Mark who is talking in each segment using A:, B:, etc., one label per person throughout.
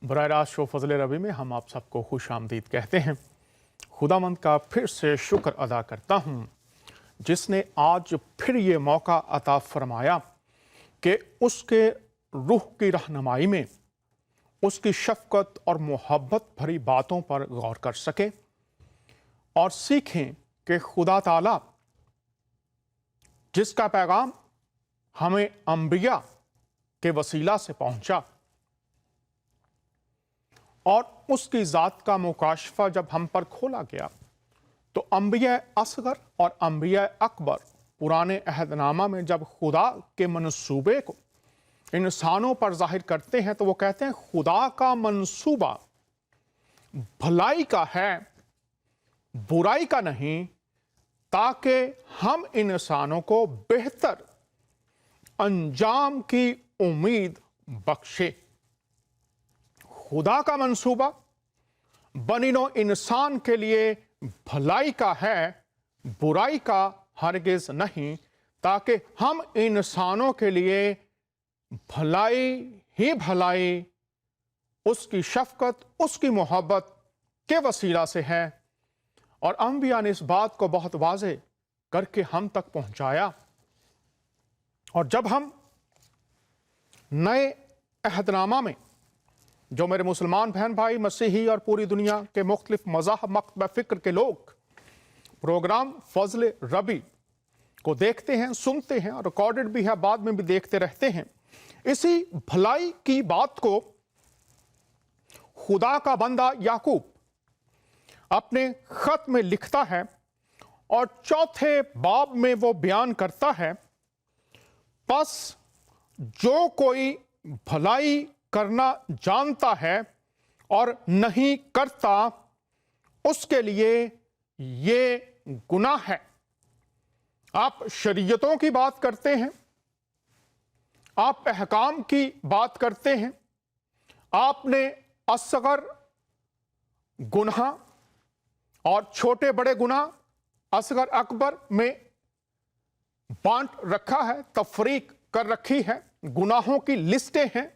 A: براہ راست شو فضل ربی میں ہم آپ سب کو خوش آمدید کہتے ہیں۔ خداوند کا پھر سے شکر ادا کرتا ہوں جس نے آج پھر یہ موقع عطا فرمایا کہ اس کے روح کی رہنمائی میں اس کی شفقت اور محبت بھری باتوں پر غور کر سکے اور سیکھیں کہ خدا تعالیٰ جس کا پیغام ہمیں انبیاء کے وسیلہ سے پہنچا اور اس کی ذات کا مکاشفہ جب ہم پر کھولا گیا تو انبیاء اصغر اور انبیاء اکبر پرانے عہد نامہ میں جب خدا کے منصوبے کو انسانوں پر ظاہر کرتے ہیں تو وہ کہتے ہیں خدا کا منصوبہ بھلائی کا ہے، برائی کا نہیں، تاکہ ہم انسانوں کو بہتر انجام کی امید بخشے۔ خدا کا منصوبہ بنی نوع انسان کے لیے بھلائی کا ہے، برائی کا ہرگز نہیں، تاکہ ہم انسانوں کے لیے بھلائی ہی بھلائی اس کی شفقت، اس کی محبت کے وسیلہ سے ہے۔ اور انبیاء نے اس بات کو بہت واضح کر کے ہم تک پہنچایا۔ اور جب ہم نئے عہد نامہ میں جو میرے مسلمان بہن بھائی، مسیحی اور پوری دنیا کے مختلف مذاہب، مکتبہ فکر کے لوگ پروگرام فضل ربی کو دیکھتے ہیں، سنتے ہیں اور ریکارڈڈ بھی ہے، بعد میں بھی دیکھتے رہتے ہیں، اسی بھلائی کی بات کو خدا کا بندہ یعقوب اپنے خط میں لکھتا ہے اور چوتھے باب میں وہ بیان کرتا ہے، پس جو کوئی بھلائی کرنا جانتا ہے اور نہیں کرتا اس کے لیے یہ گناہ ہے۔ آپ شریعتوں کی بات کرتے ہیں، آپ احکام کی بات کرتے ہیں، آپ نے اصغر گناہ اور چھوٹے بڑے گناہ اصغر اکبر میں بانٹ رکھا ہے، تفریق کر رکھی ہے، گناہوں کی لسٹیں ہیں،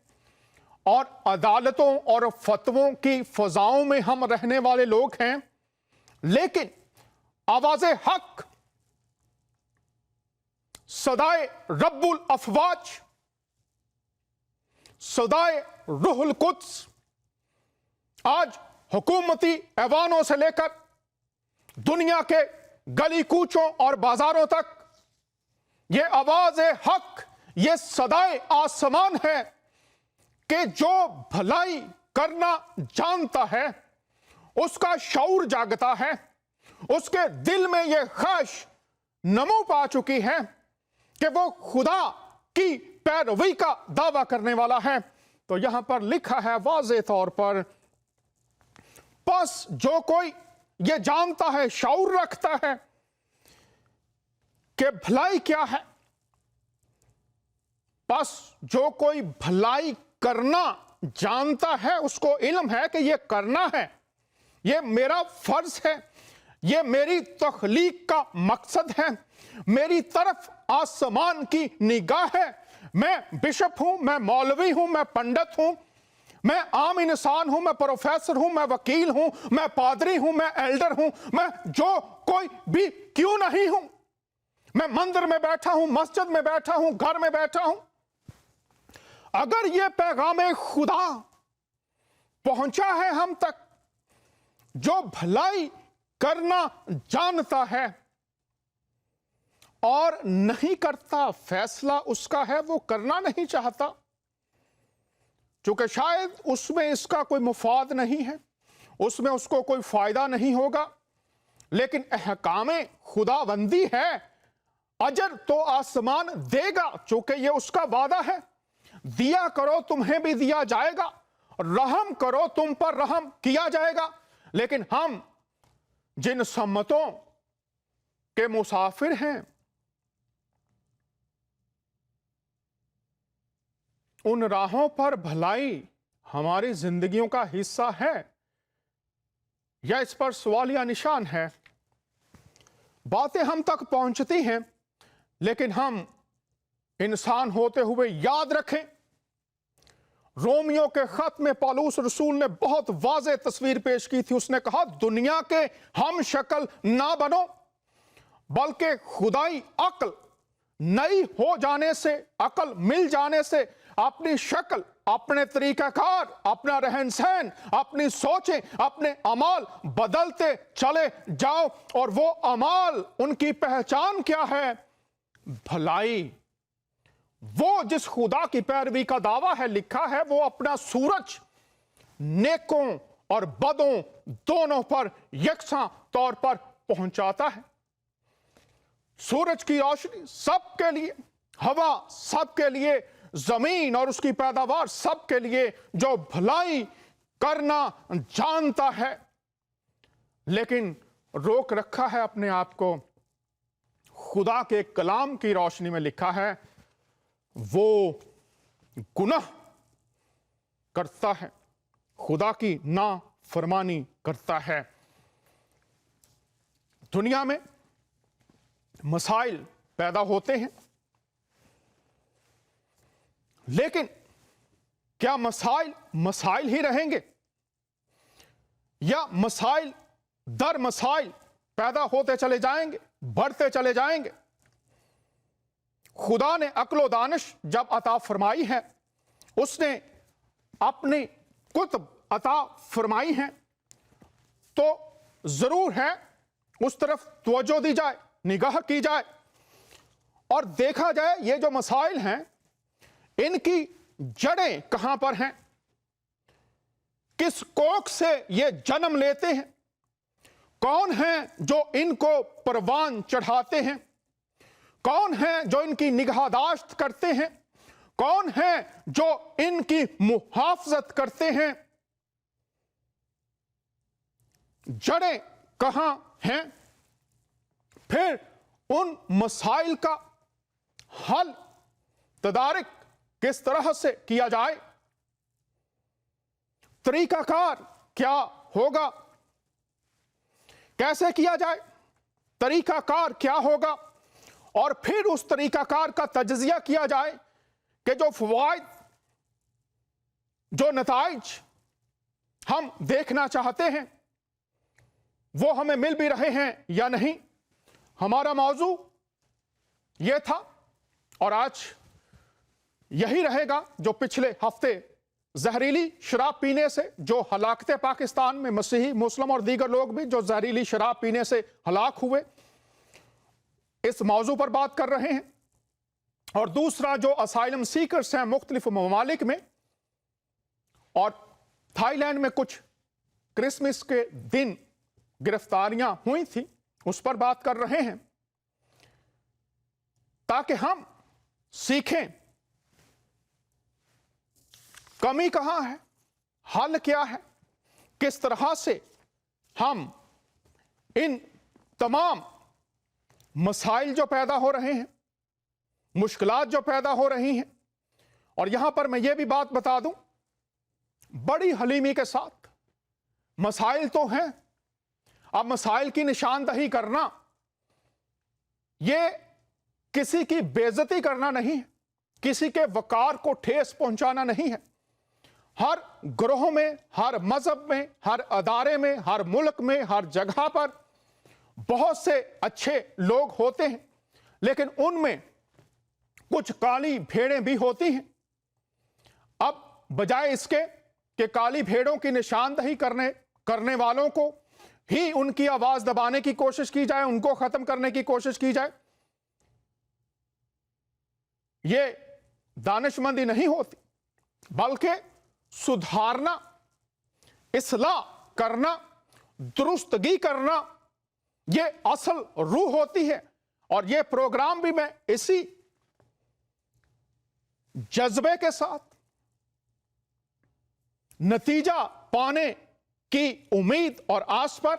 A: اور عدالتوں اور فتووں کی فضاؤں میں ہم رہنے والے لوگ ہیں، لیکن آواز حق، صدائے رب الافواج، صدائے روح القدس آج حکومتی ایوانوں سے لے کر دنیا کے گلی کوچوں اور بازاروں تک یہ آواز حق، یہ صدائے آسمان ہے کہ جو بھلائی کرنا جانتا ہے اس کا شعور جاگتا ہے، اس کے دل میں یہ خواہش نمو پا چکی ہے کہ وہ خدا کی پیروی کا دعویٰ کرنے والا ہے۔ تو یہاں پر لکھا ہے واضح طور پر، پس جو کوئی یہ جانتا ہے، شعور رکھتا ہے کہ بھلائی کیا ہے، پس جو کوئی بھلائی کرنا جانتا ہے، اس کو علم ہے کہ یہ کرنا ہے، یہ میرا فرض ہے، یہ میری تخلیق کا مقصد ہے، میری طرف آسمان کی نگاہ ہے۔ میں بشپ ہوں، میں مولوی ہوں، میں پنڈت ہوں، میں عام انسان ہوں، میں پروفیسر ہوں، میں وکیل ہوں، میں پادری ہوں، میں ایلڈر ہوں، میں جو کوئی بھی کیوں نہیں ہوں، میں مندر میں بیٹھا ہوں، مسجد میں بیٹھا ہوں، گھر میں بیٹھا ہوں، اگر یہ پیغام خدا پہنچا ہے ہم تک، جو بھلائی کرنا جانتا ہے اور نہیں کرتا، فیصلہ اس کا ہے، وہ کرنا نہیں چاہتا، چونکہ شاید اس میں اس کا کوئی مفاد نہیں ہے، اس میں اس کو کوئی فائدہ نہیں ہوگا، لیکن احکام خدا بندی ہے، اجر تو آسمان دے گا، چونکہ یہ اس کا وعدہ ہے، دیا کرو تمہیں بھی دیا جائے گا، رحم کرو تم پر رحم کیا جائے گا۔ لیکن ہم جن سمتوں کے مسافر ہیں، ان راہوں پر بھلائی ہماری زندگیوں کا حصہ ہے یا اس پر سوالیہ نشان ہے؟ باتیں ہم تک پہنچتی ہیں، لیکن ہم انسان ہوتے ہوئے یاد رکھیں रोमियो के खत में पौलुस रसूल ने बहुत वाज़ेह तस्वीर पेश की थी। उसने कहा दुनिया के हम शक्ल ना बनो, बल्कि खुदाई अक्ल नई हो जाने से, अक्ल मिल जाने से अपनी शक्ल, अपने तरीकाकार, अपना रहन सहन, अपनी सोचें, अपने अमाल बदलते चले जाओ। और वो अमाल, उनकी पहचान क्या है? भलाई। वो जिस खुदा की पैरवी का दावा है, लिखा है, वो अपना सूरज नेकों और बदों दोनों पर यकसां तौर पर पहुंचाता है। सूरज की रोशनी सबके लिए, हवा सबके लिए, जमीन और उसकी पैदावार सबके लिए, जो भलाई करना जानता है, लेकिन रोक रखा है अपने आप को। खुदा के कलाम की रोशनी में लिखा है वो गुनाह करता है, खुदा की नाफरमानी करता है। दुनिया में मसाइल पैदा होते हैं, लेकिन क्या मसाइल मसाइल ही रहेंगे, या मसाइल दर मसाइल पैदा होते चले जाएंगे, बढ़ते चले जाएंगे? खुदा ने अक्ल दानिश जब अता फरमाई है, उसने अपनी कुतुब अता फरमाई है, तो जरूर है उस तरफ तवज्जो दी जाए, निगाह की जाए और देखा जाए ये जो मसाइल हैं इनकी जड़ें कहां पर हैं, किस कोख से ये जन्म लेते हैं, कौन है जो इनको परवान चढ़ाते हैं, कौन है जो इनकी निगाहदाश्त करते हैं, कौन है जो इनकी मुहाफजत करते हैं, जड़ें कहां हैं, फिर उन मसाइल का हल तदारिक किस तरह से किया जाए, तरीकाकार क्या होगा, कैसे किया जाए, तरीकाकार क्या होगा, और फिर उस तरीकाकार का तजज़िया किया जाए कि जो फवाइद, जो नताइज हम देखना चाहते हैं वो हमें मिल भी रहे हैं या नहीं। हमारा मौजू ये था और आज यही रहेगा जो पिछले हफ्ते जहरीली शराब पीने से जो हलाकतें पाकिस्तान में मसीही, मुस्लिम और दीगर लोग भी जो जहरीली शराब पीने से हलाक हुए, इस मौजू पर बात कर रहे हैं। और दूसरा जो असाइलम सीकर्स हैं मुख्तलिफ ममालिक में, और थाईलैंड में कुछ क्रिसमस के दिन गिरफ्तारियां हुई थी, उस पर बात कर रहे हैं, ताकि हम सीखें कमी कहां है, हल क्या है, किस तरह से हम इन तमाम मसाइल जो पैदा हो रहे हैं, मुश्किलात जो पैदा हो रही हैं। और यहां पर मैं ये भी बात बता दूं बड़ी हलीमी के साथ, मसाइल तो हैं, अब मसाइल की निशानदही करना ये किसी की बेइज्जती करना नहीं है, किसी के वकार को ठेस पहुंचाना नहीं है। हर ग्रोह में, हर मजहब में, हर अदारे में, हर मुल्क में, हर जगह पर बहुत से अच्छे लोग होते हैं, लेकिन उनमें कुछ काली भेड़ें भी होती हैं। अब बजाय इसके कि काली भेड़ों की निशानदही करने वालों को ही उनकी आवाज दबाने की कोशिश की जाए, उनको खत्म करने की कोशिश की जाए, ये दानिशमंदी नहीं होती, बल्कि सुधारना, इस्लाह करना, दुरुस्तगी करना, ये असल रूह होती है। और ये प्रोग्राम भी मैं इसी जज्बे के साथ नतीजा पाने की उम्मीद और आस पर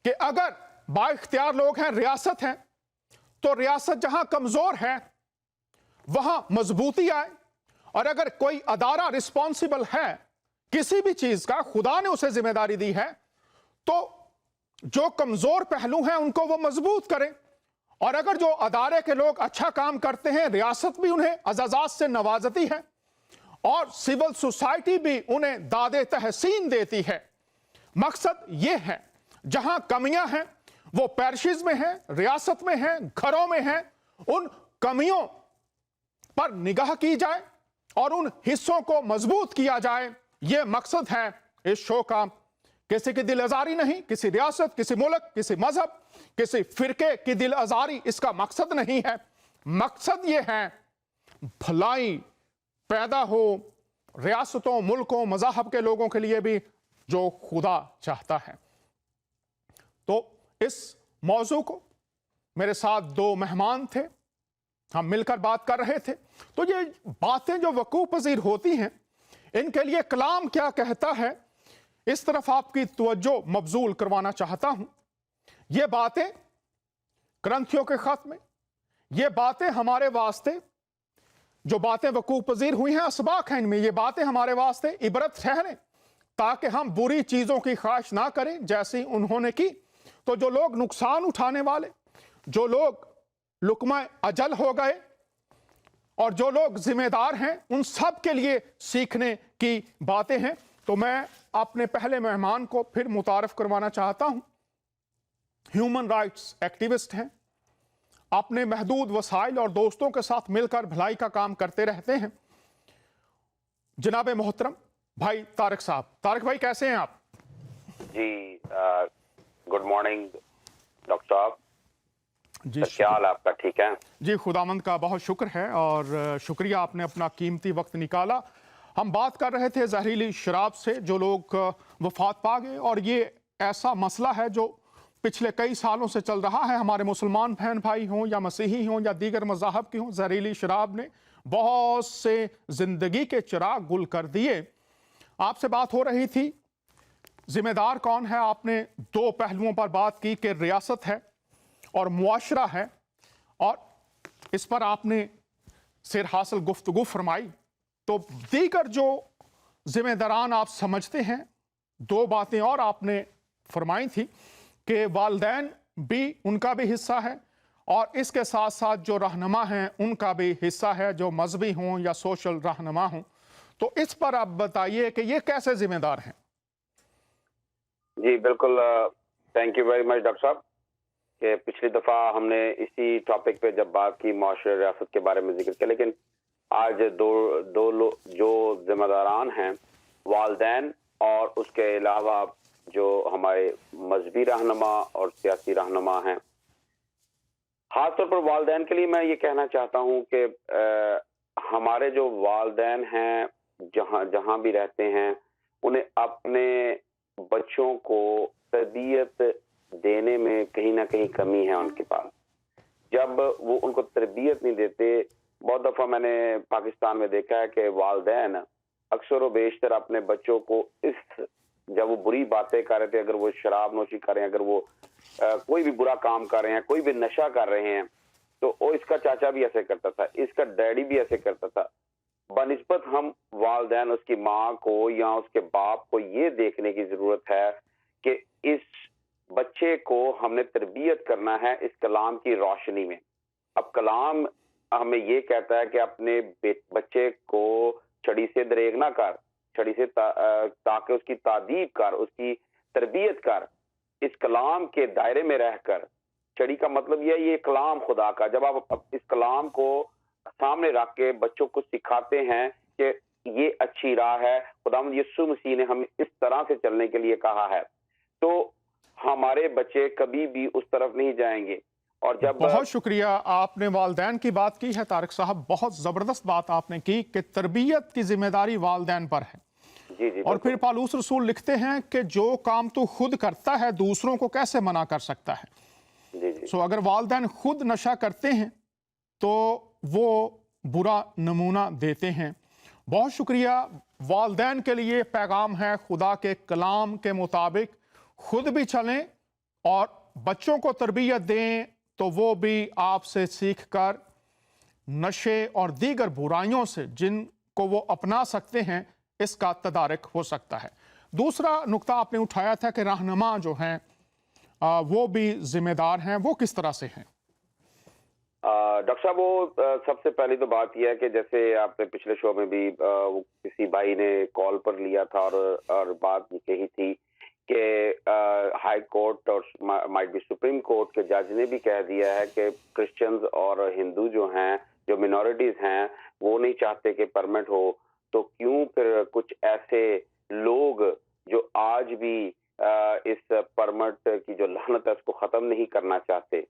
A: कि अगर बाइख्तियार लोग हैं, रियासत है, तो रियासत जहां कमजोर है वहां मजबूती आए, और अगर कोई अदारा रिस्पॉन्सिबल है किसी भी चीज का, खुदा ने उसे जिम्मेदारी दी है, तो जो कमजोर पहलू हैं उनको वो मजबूत करे। और अगर जो अदारे के लोग अच्छा काम करते हैं, रियासत भी उन्हें अजाजात से नवाजती है, और सिविल सोसाइटी भी उन्हें दादे तहसीन देती है। मकसद ये है जहां कमियां हैं वो पैरिशेस में हैं, रियासत में हैं, घरों में हैं, उन कमियों पर निगाह की जाए और उन हिस्सों को मजबूत किया जाए। ये मकसद है इस शो का। किसी की दिल आजारी नहीं, किसी रियासत, किसी मुल्क, किसी मजहब, किसी फिरके की दिल आजारी इसका मकसद नहीं है। मकसद ये है भलाई पैदा हो रियासतों, मुल्कों, मज़ाहब के लोगों के लिए भी जो खुदा चाहता है। तो इस मौजू को मेरे साथ दो मेहमान थे, हम मिलकर बात कर रहे थे। तो ये बातें जो वकूअ पज़ीर होती हैं, इनके लिए कलाम क्या कहता है, इस तरफ आपकी तवज्जो मबजूल करवाना चाहता हूं। ये बातें ग्रंथियों के खत में, ये बातें हमारे वास्ते, जो बातें वकूअ पज़ीर हुई हैं, असबाक हैं इनमें, ये बातें हमारे वास्ते इबरत ठहरें ताकि हम बुरी चीज़ों की ख्वाहिश ना करें जैसी उन्होंने की। तो जो लोग नुकसान उठाने वाले, जो लोग लुकमा अजल हो गए और जो लोग जिम्मेदार हैं, उन सब के लिए सीखने की बातें हैं। तो मैं अपने पहले मेहमान को फिर मुतारफ करवाना चाहता हूं। ह्यूमन राइट्स एक्टिविस्ट हैं, अपने महदूद वसाइल और दोस्तों के साथ मिलकर भलाई का काम करते रहते हैं। जनाब मोहतरम भाई तारिक साहब। तारिक भाई कैसे हैं आप?
B: जी गुड मॉर्निंग डॉक्टर साहब
A: जी।
B: क्या हाल आपका? ठीक है
A: जी, खुदामंद का बहुत शुक्र है और शुक्रिया आपने अपना कीमती वक्त निकाला। हम बात कर रहे थे जहरीली शराब से जो लोग वफात पा गए, और ये ऐसा मसला है जो पिछले कई सालों से चल रहा है। हमारे मुसलमान बहन भाई हों या मसीही हों या दीगर मज़ाहब के हों, जहरीली शराब ने बहुत से ज़िंदगी के चिराग गुल कर दिए। आपसे बात हो रही थी जिम्मेदार कौन है। आपने दो पहलुओं पर बात की कि रियासत है और मुआशरा है, और इस पर आपने सिर हासिल गुफ्तगू फरमाई। तो दीगर जो जिम्मेदारान आप समझते हैं, दो बातें और आपने फरमाई थी कि वालिदैन भी, उनका भी हिस्सा है, और इसके साथ साथ जो रहनुमा हैं उनका भी हिस्सा है, जो मजहबी हों या सोशल रहनुमा हों। तो इस पर आप बताइए कि ये कैसे जिम्मेदार हैं?
B: जी बिल्कुल, thank you very much doctor साहब कि पिछली दफ़ा हमने इसी टॉपिक पे जब बात की मुआशरे रियासत के बारे में जिक्र किया, लेकिन आज दो जो जिम्मेदारान हैं, वालिदैन और उसके अलावा जो हमारे मजहबी रहनुमा और सियासी रहनुमा हैं। खासतौर पर वालिदैन के लिए मैं ये कहना चाहता हूँ कि हमारे जो वालिदैन हैं जहाँ भी रहते हैं, उन्हें अपने बच्चों को तरबियत देने में कहीं ना कहीं कमी है उनके पास। जब वो उनको तरबियत नहीं देते, बहुत दफ़ा मैंने पाकिस्तान में देखा है कि वालिदैन अक्सर व बेशतर अपने बच्चों को जब वो बुरी बातें कर रहे थे, अगर वो शराब नोशी कर रहे हैं, अगर वो कोई भी बुरा काम कर रहे हैं, कोई भी नशा कर रहे हैं, तो वो इसका चाचा भी ऐसे करता था, इसका डैडी भी ऐसे करता था। बनिस्बत हम वालिदैन, उसकी माँ को या उसके बाप को ये देखने की जरूरत है कि इस बच्चे को हमने तरबियत करना है इस कलाम की रोशनी में। अब कलाम हमें ये कहता है कि अपने बच्चे को छड़ी से दरेग ना कर, छड़ी से ताकि उसकी तादीब कर, उसकी तरबियत कर, इस कलाम के दायरे में रहकर। छड़ी का मतलब ये कलाम खुदा का, जब आप इस कलाम को सामने रख के बच्चों को सिखाते हैं कि ये अच्छी राह है, खुदावंद यीशु मसीह ने हमें इस तरह से चलने के लिए कहा है, तो हमारे बच्चे कभी भी उस तरफ नहीं जाएंगे। और जब
A: बहुत शुक्रिया, आपने वालिदैन की बात की है तारिक साहब, बहुत ज़बरदस्त बात आपने की कि तरबियत की जिम्मेदारी वालिदैन पर है।
B: जी
A: और फिर पालूस रसूल लिखते हैं कि जो काम तू खुद करता है दूसरों को कैसे मना कर सकता है।
B: जी।
A: अगर वालिदैन खुद नशा करते हैं तो वो बुरा नमूना देते हैं। बहुत शुक्रिया। वालिदैन के लिए पैगाम है खुदा के कलाम के मुताबिक खुद भी चलें और बच्चों को तरबियत दें, तो वो भी आपसे सीख कर नशे और दीगर बुराइयों से जिनको वो अपना सकते हैं, इसका तदारक हो सकता है। दूसरा नुक्ता आपने उठाया था कि रहनुमा जो हैं वो भी जिम्मेदार हैं। वो किस तरह से हैं?
B: ڈاکٹر صاحب وہ سب سے پہلی تو بات یہ ہے کہ جیسے آپ نے پچھلے شو میں بھی وہ کسی بھائی نے کال پر لیا تھا اور بات یہ کہی تھی کہ ہائی کورٹ اور مائٹ بی سپریم کورٹ کے جج نے بھی کہہ دیا ہے کہ کرسچنز اور ہندو جو ہیں جو منورٹیز ہیں وہ نہیں چاہتے کہ پرمٹ ہو، تو کیوں پھر کچھ ایسے لوگ جو آج بھی اس پرمٹ کی جو لعنت ہے اس کو ختم نہیں کرنا چاہتے.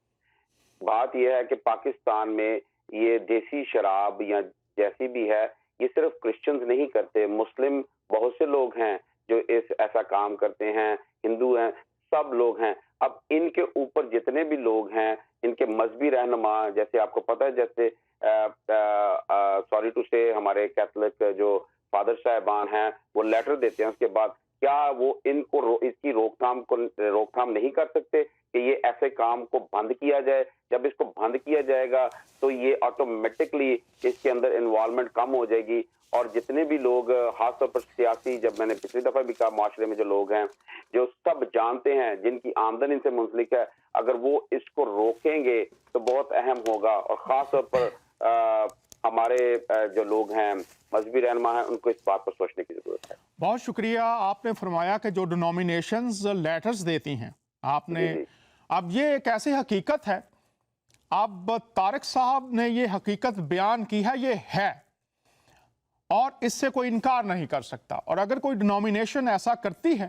B: بات یہ ہے کہ پاکستان میں یہ دیسی شراب یا جیسی بھی ہے یہ صرف کرسچنز نہیں کرتے، مسلم بہت سے لوگ ہیں جو ایسا کام کرتے ہیں، ہندو ہیں، سب لوگ ہیں. اب ان کے اوپر جتنے بھی لوگ ہیں ان کے مذہبی رہنما، جیسے آپ کو پتہ ہے جیسے سوری ٹو سے ہمارے کیتھولک جو فادر صاحبان ہیں وہ لیٹر دیتے ہیں، اس کے بعد کیا وہ ان کو اس کی روک تھام نہیں کر سکتے کہ یہ ایسے کام کو بند کیا جائے؟ جب اس کو بند کیا جائے گا تو یہ آٹومیٹکلی اس کے اندر انوالومنٹ کم ہو جائے گی، اور جتنے بھی لوگ خاص طور پر سیاسی، جب میں نے پچھلی دفعہ بھی کہا معاشرے میں جو لوگ ہیں جو سب جانتے ہیں جن کی آمدن ان سے منسلک ہے، اگر وہ اس کو روکیں گے تو بہت اہم ہوگا. اور خاص طور پر ہمارے جو لوگ ہیں مذہبی رہنما ہیں ان کو اس بات پر سوچنے کی ضرورت ہے.
A: بہت شکریہ. آپ نے فرمایا کہ جو ڈینومینیشنز لیٹرز دیتی ہیں آپ نے،
B: جی
A: اب یہ ایک ایسی حقیقت ہے، اب طارق صاحب نے یہ حقیقت بیان کی ہے، یہ ہے اور اس سے کوئی انکار نہیں کر سکتا. اور اگر کوئی ڈینومینیشن ایسا کرتی ہے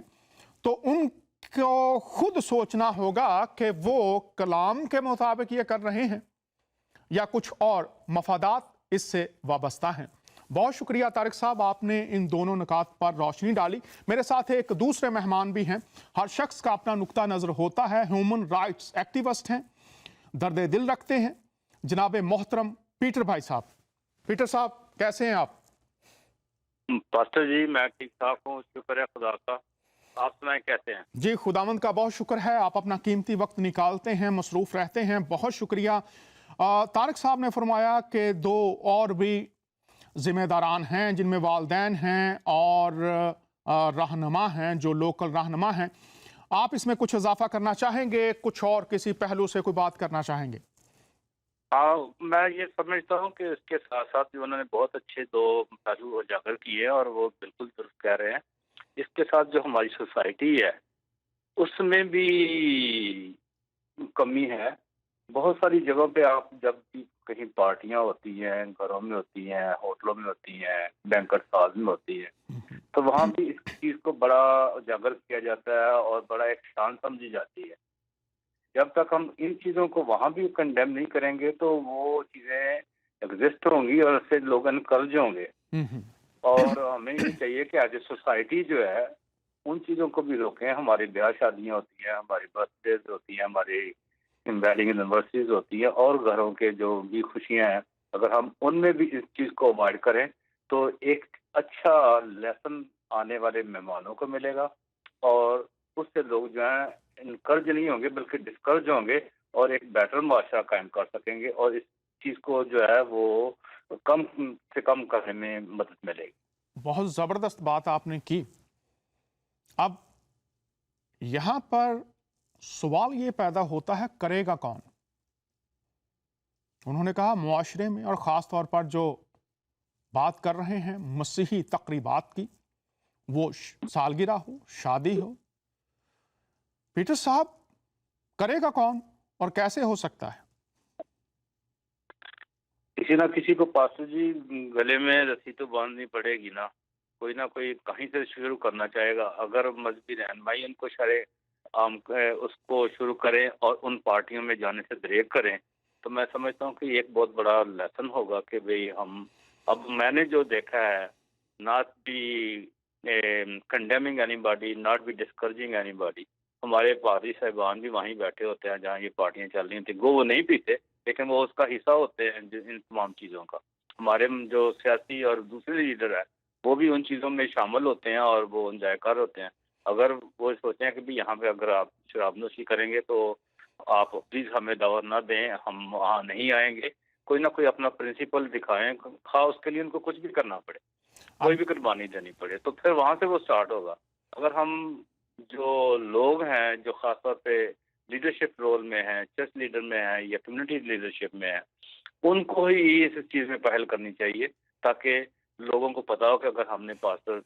A: تو ان کو خود سوچنا ہوگا کہ وہ کلام کے مطابق یہ کر رہے ہیں یا کچھ اور مفادات اس سے وابستہ ہیں. بہت شکریہ طارق صاحب، آپ نے ان دونوں نکات پر روشنی ڈالی. میرے ساتھ ایک دوسرے مہمان بھی ہیں. ہر شخص کا اپنا نقطہ نظر ہوتا ہے. ہیومن رائٹس ایکٹیوسٹ ہیں، درد دل رکھتے ہیں، جناب محترم پیٹر بھائی صاحب. پیٹر صاحب کیسے ہیں آپ؟
C: پاسٹر جی میں ٹھیک ٹھاک ہوں، شکر ہے خدا کا. آپ سنائیں کیسے ہیں؟
A: جی خداوند کا بہت شکر ہے، آپ اپنا قیمتی وقت نکالتے ہیں، مصروف رہتے ہیں. بہت شکریہ. طارق صاحب نے فرمایا کہ دو اور بھی ذمہ داران ہیں جن میں والدین ہیں اور رہنما ہیں، جو لوکل رہنما ہیں. آپ اس میں کچھ اضافہ کرنا چاہیں گے؟ کچھ اور کسی پہلو سے کوئی بات کرنا چاہیں گے؟
C: ہاں میں یہ سمجھتا ہوں کہ اس کے ساتھ ساتھ بھی انہوں نے بہت اچھے دو پہلو اجاگر کیے اور وہ بالکل درست کہہ رہے ہیں. اس کے ساتھ جو ہماری سوسائٹی ہے اس میں بھی کمی ہے. بہت ساری جگہوں پہ آپ جب بھی کہیں پارٹیاں ہوتی ہیں، گھروں میں ہوتی ہیں، ہوٹلوں میں ہوتی ہیں، بینکٹ ہال میں ہوتی ہے، تو وہاں بھی اس چیز کو بڑا اجاگر کیا جاتا ہے اور بڑا ایک شان سمجھی جاتی ہے. جب تک ہم ان چیزوں کو وہاں بھی کنڈیم نہیں کریں گے تو وہ چیزیں ایگزسٹ ہوں گی اور اس سے لوگ انکرج ہوں گے. اور ہمیں یہ چاہیے کہ ایز اے سوسائٹی جو ہے ان چیزوں کو بھی روکیں. ہماری بیاہ شادیاں ہوتی ہیں، ہماری برتھ ڈیز ہوتی ہیں، ہماری ویڈنگ اینیورسریز ہوتی ہیں، اور گھروں کے جو بھی خوشیاں ہیں، اگر ہم ان میں بھی اس چیز کو اوائڈ کریں تو ایک اچھا لیسن آنے والے مہمانوں کو ملے گا اور اس سے لوگ جو ہیں انکرج نہیں ہوں گے بلکہ ڈسکرج ہوں گے اور ایک بیٹر معاشرہ قائم کر سکیں گے اور اس چیز کو جو ہے وہ کم سے کم کرنے میں مدد ملے گی.
A: بہت زبردست بات آپ نے کی. اب یہاں پر سوال یہ پیدا ہوتا ہے کرے گا کون؟ انہوں نے کہا معاشرے میں، اور خاص طور پر جو بات کر رہے ہیں مسیحی تقریبات کی، وہ سالگرہ ہو، شادی ہو. پیٹر صاحب کرے گا کون اور کیسے ہو سکتا ہے؟
C: کسی نہ کسی کو پاسٹر جی گلے میں رسی تو باندھنی پڑے گی نا. کوئی نہ کوئی کہیں سے شروع کرنا چاہے گا. اگر مذہبی رہنمائی ان کو عام اس کو شروع کریں اور ان پارٹیوں میں جانے سے بریک کریں تو میں سمجھتا ہوں کہ یہ ایک بہت بڑا لیسن ہوگا کہ بھئی ہم اب میں نے جو دیکھا ہے not be condemning anybody, not be discouraging anybody. ہمارے پادری صاحبان بھی وہیں بیٹھے ہوتے ہیں جہاں یہ پارٹیاں چل رہی تھیں. وہ نہیں پیتے لیکن وہ اس کا حصہ ہوتے ہیں ان تمام چیزوں کا. ہمارے جو سیاسی اور دوسرے لیڈر ہیں وہ بھی ان چیزوں میں شامل ہوتے ہیں اور وہ انجوائے کر ہوتے ہیں. اگر وہ سوچیں کہ بھی یہاں پہ اگر آپ شراب نوشی کریں گے تو آپ پلیز ہمیں دعوت نہ دیں، ہم وہاں نہیں آئیں گے. کوئی نہ کوئی اپنا پرنسپل دکھائیں، خواہ اس کے لیے ان کو کچھ بھی کرنا پڑے، کوئی بھی قربانی دینی پڑے، تو پھر وہاں سے وہ سٹارٹ ہوگا. اگر ہم جو لوگ ہیں جو خاص طور پہ لیڈرشپ رول میں ہیں، چرچ لیڈر میں ہیں یا کمیونٹی لیڈرشپ میں ہیں، ان کو ہی اس چیز میں پہل کرنی چاہیے تاکہ لوگوں کو پتا ہو کہ اگر ہم نے پاسٹر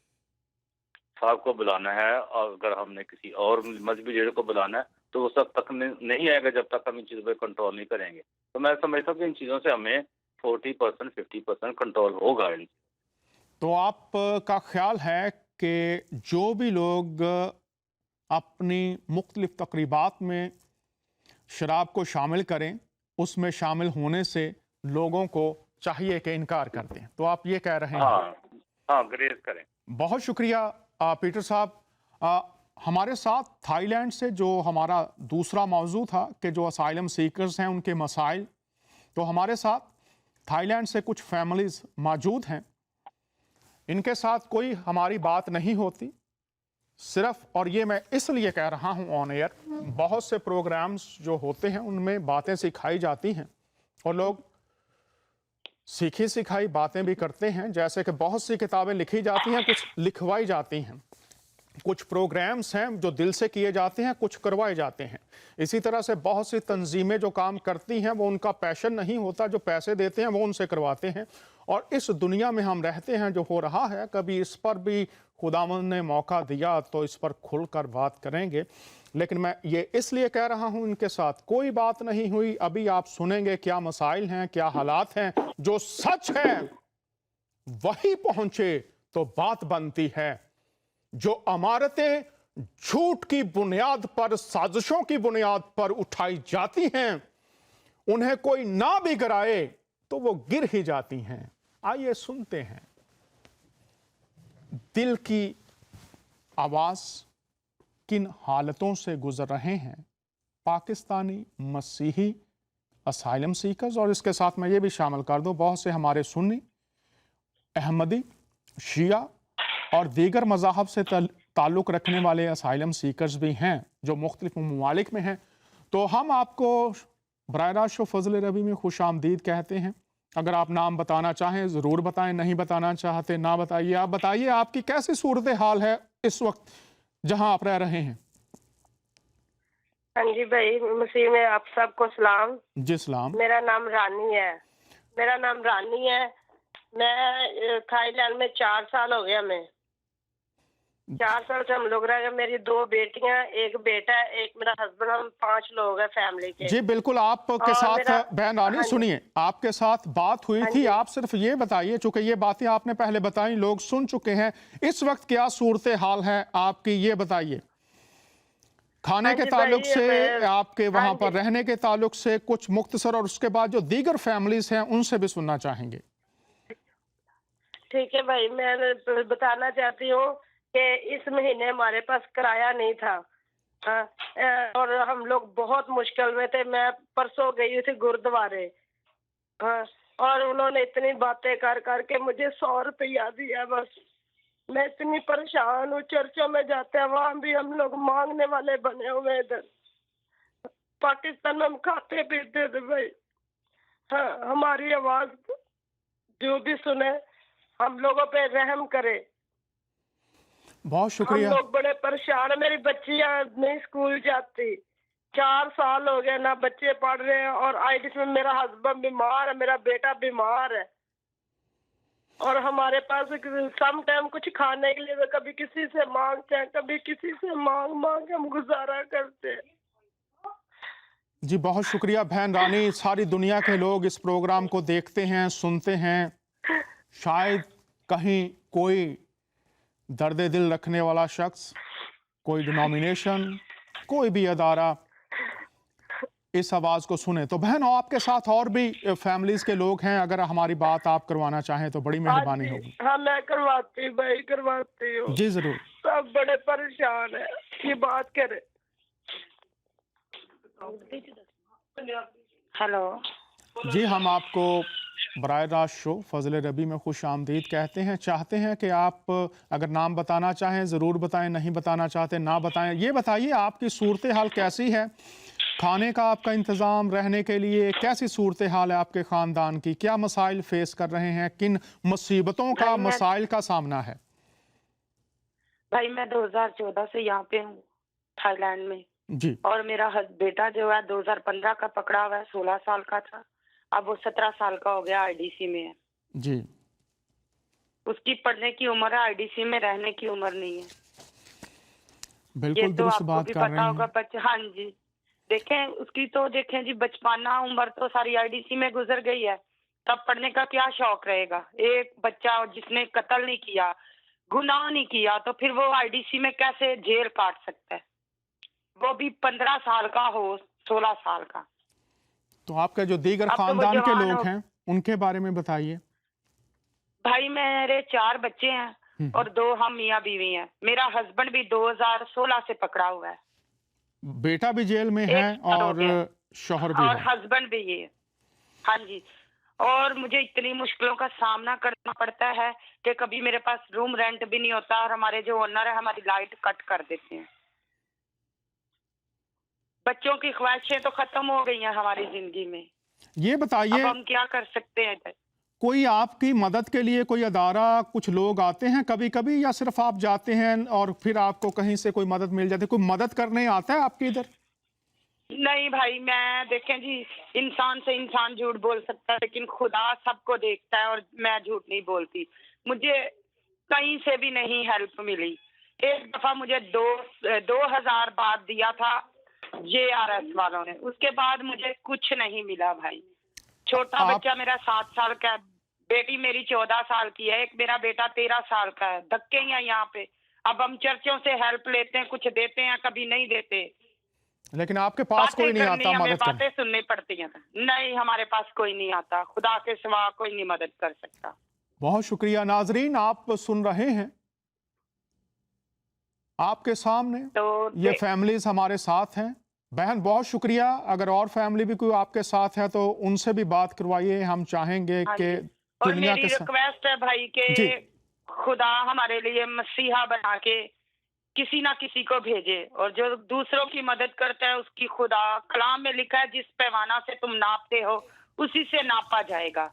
C: صاحب کو بلانا ہے اور اگر ہم نے کسی اور مذہبی لیڈر کو بلانا ہے تو اس وقت تک نہیں آئے گا جب تک ہم ان چیزوں پہ کنٹرول نہیں کریں گے. تو میں سمجھتا ہوں کہ ان چیزوں سے ہمیں 40% 50% کنٹرول ہوگا.
A: تو آپ کا خیال ہے کہ جو بھی لوگ اپنی مختلف تقریبات میں شراب کو شامل کریں اس میں شامل ہونے سے لوگوں کو چاہیے کہ انکار کر دیں، تو آپ یہ کہہ رہے ہیں؟
C: ہاں گریز کریں.
A: بہت شکریہ پیٹر صاحب. ہمارے ساتھ تھائی لینڈ سے جو ہمارا دوسرا موضوع تھا کہ جو اسائلم سیکرز ہیں ان کے مسائل، تو ہمارے ساتھ تھائی لینڈ سے کچھ فیملیز موجود ہیں. ان کے ساتھ کوئی ہماری بات نہیں ہوتی صرف، اور یہ میں اس لیے کہہ رہا ہوں آن ایئر، بہت سے پروگرامز جو ہوتے ہیں ان میں باتیں سکھائی جاتی ہیں اور لوگ سیکھی سکھائی باتیں بھی کرتے ہیں، جیسے کہ بہت سی کتابیں لکھی جاتی ہیں، کچھ لکھوائی جاتی ہیں، کچھ پروگرامز ہیں جو دل سے کیے جاتے ہیں، کچھ کروائے جاتے ہیں. اسی طرح سے بہت سی تنظیمیں جو کام کرتی ہیں وہ ان کا پیشن نہیں ہوتا، جو پیسے دیتے ہیں وہ ان سے کرواتے ہیں. اور اس دنیا میں ہم رہتے ہیں جو ہو رہا ہے، کبھی اس پر بھی خداوند نے موقع دیا تو اس پر کھل کر بات کریں گے. لیکن میں یہ اس لیے کہہ رہا ہوں ان کے ساتھ کوئی بات نہیں ہوئی. ابھی آپ سنیں گے کیا مسائل ہیں، کیا حالات ہیں. جو سچ ہے وہی پہنچے تو بات بنتی ہے. جو عمارتیں جھوٹ کی بنیاد پر، سازشوں کی بنیاد پر اٹھائی جاتی ہیں، انہیں کوئی نہ بھی گرائے تو وہ گر ہی جاتی ہیں. آئیے سنتے ہیں دل کی آواز کن حالتوں سے گزر رہے ہیں پاکستانی مسیحی اسائلم سیکرز. اور اس کے ساتھ میں یہ بھی شامل کر دوں، بہت سے ہمارے سنی، احمدی، شیعہ اور دیگر مذاہب سے تعلق رکھنے والے اسائلم سیکرز بھی ہیں جو مختلف ممالک میں ہیں. تو ہم آپ کو براہ راست شو فضل ربی میں خوش آمدید کہتے ہیں. اگر آپ نام بتانا چاہیں ضرور بتائیں، نہیں بتانا چاہتے نہ بتائیے. آپ بتائیے آپ کی کیسی صورتحال ہے اس وقت جہاں آپ رہ رہے ہیں؟
D: ہاں جی بھائی، مسیح میں آپ سب کو سلام.
A: جی سلام.
D: میرا نام رانی ہے. میں تھائی لینڈ میں 4 سال ہو گیا. میں 4 سال سے ہم لوگ رہ گئے. میری 2 بیٹیاں، ایک بیٹا ہے، ایک میرا ہسبینڈ. ہم 5 لوگ ہیں فیملی کے.
A: جی بالکل. آپ کے ساتھ بہن رانی سنیے، آپ کے ساتھ بات ہوئی تھی. آپ صرف یہ بتائیے، چونکہ یہ باتیں آپ نے پہلے بتائیں، لوگ سن چکے ہیں، اس وقت کیا صورتحال ہے آپ کی یہ بتائیے. کھانے کے تعلق سے، آپ کے وہاں پر رہنے کے تعلق سے کچھ مختصر، اور اس کے بعد جو دیگر فیملیز ہیں ان سے بھی سننا چاہیں گے.
D: ٹھیک ہے بھائی، میں بتانا چاہتی ہوں کہ اس مہینے ہمارے پاس کرایہ نہیں تھا اور ہم لوگ بہت مشکل میں تھے. میں پرسوں گئی تھی گردوارے اور انہوں نے اتنی باتیں کر کر کے مجھے 100 روپیہ دیا. بس میں اتنی پریشان ہوں. چرچوں میں جاتے ہیں وہاں بھی ہم لوگ مانگنے والے بنے ہوئے. ادھر پاکستان میں ہم کھاتے پیتے تھے بھائی. ہاں، ہماری آواز جو بھی سنے ہم لوگوں پہ رحم کرے.
A: بہت شکریہ.
D: ہم لوگ بڑے پریشان ہیں. میری بچیاں نہیں اسکول جاتی. 4 سال ہو گئے، نہ بچے پڑھ رہے ہیں. اور آئیڈس میں میرا ہسبینڈ بیمار ہے، میرا بیٹا بیمار ہے. اور ہمارے پاس سم ٹائم کچھ کھانے کے لیے کبھی کسی سے مانگتے ہیں، کبھی کسی سے مانگ ہم گزارا کرتے ہیں.
A: جی بہت شکریہ بہن رانی. ساری دنیا کے لوگ اس پروگرام کو دیکھتے ہیں، سنتے ہیں. شاید کہیں کوئی درد دل رکھنے والا شخص، کوئی ڈینومینیشن، کوئی بھی ادارہ اس آواز کو سنے. تو بہن آپ کے ساتھ اور بھی فیملیز کے لوگ ہیں، اگر ہماری بات آپ کروانا چاہیں تو بڑی مہربانی ہوگی.
D: ہاں میں کرواتی بھائی، کرواتی ہوں.
A: جی ضرور.
D: سب بڑے پریشان ہیں. یہ بات کرے. ہیلو
A: جی ہم آپ کو براہ راست شو فضل ربی میں خوش آمدید کہتے ہیں. چاہتے ہیں کہ آپ اگر نام بتانا چاہیں ضرور بتائیں، نہیں بتانا چاہتے نہ بتائیں. یہ بتائیے آپ کی صورتحال کیسی ہے؟ کھانے کا آپ کا انتظام، رہنے کے لیے کیسی صورتحال ہے آپ کے خاندان کی؟ کیا مسائل فیس کر رہے ہیں؟ کن مصیبتوں کا، مسائل کا سامنا ہے؟
D: بھائی میں 2014 سے یہاں پہ ہوں تھائی لینڈ میں.
A: جی.
D: اور میرا بیٹا جو ہے 2015 کا پکڑا ہوا ہے، 16 سال کا تھا.
E: अब वो 17 साल का हो गया, आईडीसी में है।
A: जी
E: उसकी पढ़ने की उम्र है, आईडीसी में रहने की उम्र नहीं है। ये
A: बिल्कुल
E: तो
A: दुरुस्त
E: आपको
A: बात
E: भी
A: कर
E: पता
A: रहे
E: होगा।
A: हैं।
E: बच्चे, हाँ जी, देखें उसकी तो देखें जी, बचपना उम्र तो सारी आईडीसी में गुजर गई है, तब पढ़ने का क्या शौक रहेगा। एक बच्चा जिसने कत्ल नहीं किया, गुनाह नहीं किया, तो फिर वो आईडीसी में कैसे जेल काट सकता है, वो भी 15 साल का हो, 16 साल का।
A: तो आपके जो दीगर
E: अब तो वो
A: खानदान के
E: जवान
A: लोग
E: हो।
A: हैं उनके बारे में बताइए।
E: भाई मेरे 4 बच्चे हैं और 2 हम मियाँ बीवी हैं। मेरा हस्बैंड भी 2016 से पकड़ा हुआ है,
A: बेटा भी जेल में
E: 1
A: है
E: साल हो
A: और
E: गया,
A: शौहर भी
E: और
A: है।
E: हस्बैंड भी ये। हाँ जी। और मुझे इतनी मुश्किलों का सामना करना पड़ता है कि कभी मेरे पास रूम रेंट भी नहीं होता, और हमारे जो ओनर है हमारी लाइट कट कर देते हैं। बच्चों की ख्वाहिशें तो खत्म हो गई हैं हमारी जिंदगी में।
A: ये
E: अब
A: बताइए,
E: हम क्या कर सकते हैं इधर?
A: कोई आपकी मदद के लिए कोई अदारा, कुछ लोग आते हैं कभी कभी, या सिर्फ आप जाते हैं और फिर आपको कहीं से कोई मदद मिल जाती है? कोई मदद करने आता है आपके इधर?
E: नहीं भाई, मैं देखें जी, इंसान से इंसान झूठ बोल सकता है, लेकिन खुदा सबको देखता है, और मैं झूठ नहीं बोलती। मुझे कहीं से भी नहीं हेल्प मिली। एक दफा मुझे 2000 बात दिया था JRS वालों ने, उसके बाद मुझे कुछ नहीं मिला भाई। छोटा बच्चा मेरा 7 साल का है, बेटी मेरी 14 साल की है, एक मेरा बेटा 13 साल का है। धक्के ही हैं यहाँ पे। अब हम चर्चों से हेल्प लेते हैं, कुछ देते हैं, कभी नहीं देते।
A: लेकिन आपके पास कोई नहीं आता
E: हमें
A: मदद करने?
E: बातें सुननी पड़ती हैं। नहीं, हमारे पास कोई नहीं आता, खुदा के सिवा कोई नहीं मदद कर सकता।
A: बहुत शुक्रिया। नाजरीन, आप सुन रहे हैं, आपके सामने
E: तो
A: ये फैमिलीज हमारे साथ हैं। बहन बहुत शुक्रिया। अगर और फैमिली भी कोई आपके साथ है तो उनसे भी बात करवाइए। हम चाहेंगे
E: हाँ
A: कि
E: जी। और
A: दुनिया
E: मेरी
A: के साथ
E: रिक्वेस्ट है भाई
A: जी।
E: के खुदा हमारे लिए मसीहा बना के किसी ना किसी को भेजे, और जो दूसरों की मदद करता है उसकी खुदा कलाम में लिखा है, जिस पैमाना से तुम नापते हो उसी से नापा जाएगा।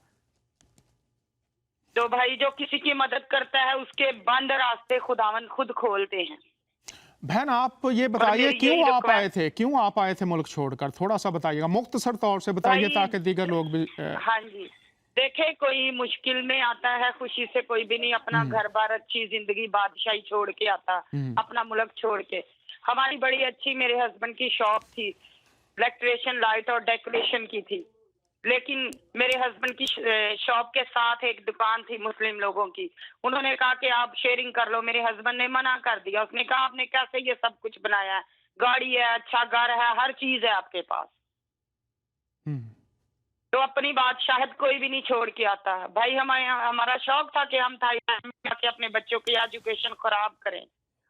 E: तो भाई जो किसी की मदद करता है उसके बंद रास्ते खुदावन खुद खोलते हैं।
A: बहन आप ये बताइए,
E: मेरी
A: क्यों
E: यही
A: आप आए
E: रिक्वेस्ट-
A: थे, क्यों आप आए थे मुल्क छोड़कर? थोड़ा सा बताइएगा, मुख्तसर तौर से बताइए
E: भाई,
A: ताकि दीगर लोग भी
E: हाँ जी, देखे कोई मुश्किल में आता है, खुशी से कोई भी नहीं अपना घर बार, अच्छी जिंदगी, बादशाही छोड़ के आता, अपना मुल्क छोड़ के। हमारी बड़ी अच्छी मेरे हस्बैंड की शॉप थी, इलेक्ट्रिशियन, लाइट और डेकोरेशन की थी, लेकिन मेरे हस्बैंड की शॉप के साथ एक दुकान थी मुस्लिम लोगों की। उन्होंने कहा कि आप शेयरिंग कर लो, मेरे हस्बैंड ने मना कर दिया। उसने कहा आपने कैसे ये सब कुछ बनाया है, गाड़ी है, अच्छा घर है, हर चीज है आपके पास, तो अपनी बात शायद कोई भी नहीं छोड़ के आता। भाई हमारा शौक था कि हम थाईलैंड में जाके अपने बच्चों की एजुकेशन खराब करें।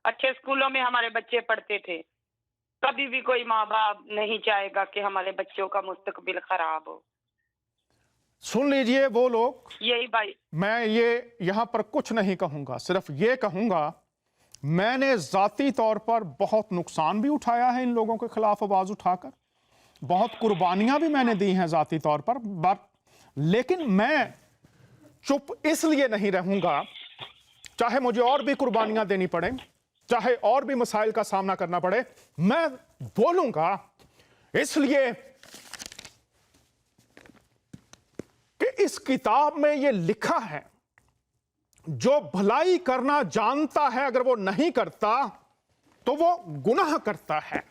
E: अच्छे स्कूलों में हमारे बच्चे पढ़ते थे। कभी भी कोई माँ बाप नहीं चाहेगा कि हमारे बच्चों का मुस्तकबिल खराब हो।
A: सुन लीजिए वो लोग,
E: यही भाई,
A: मैं ये यहाँ पर कुछ नहीं कहूँगा, सिर्फ ये कहूँगा मैंने ज़ाती तौर पर बहुत नुकसान भी उठाया है इन लोगों के खिलाफ आवाज़ उठाकर, बहुत कुर्बानियां भी मैंने दी हैं ज़ाती तौर पर, लेकिन मैं चुप इसलिए नहीं रहूंगा, चाहे मुझे और भी कुर्बानियां देनी पड़े, चाहे और भी मसाइल का सामना करना पड़े, मैं बोलूंगा, इसलिए कि इस किताब में यह लिखा है, जो भलाई करना जानता है अगर वो नहीं करता तो वो गुनाह करता है।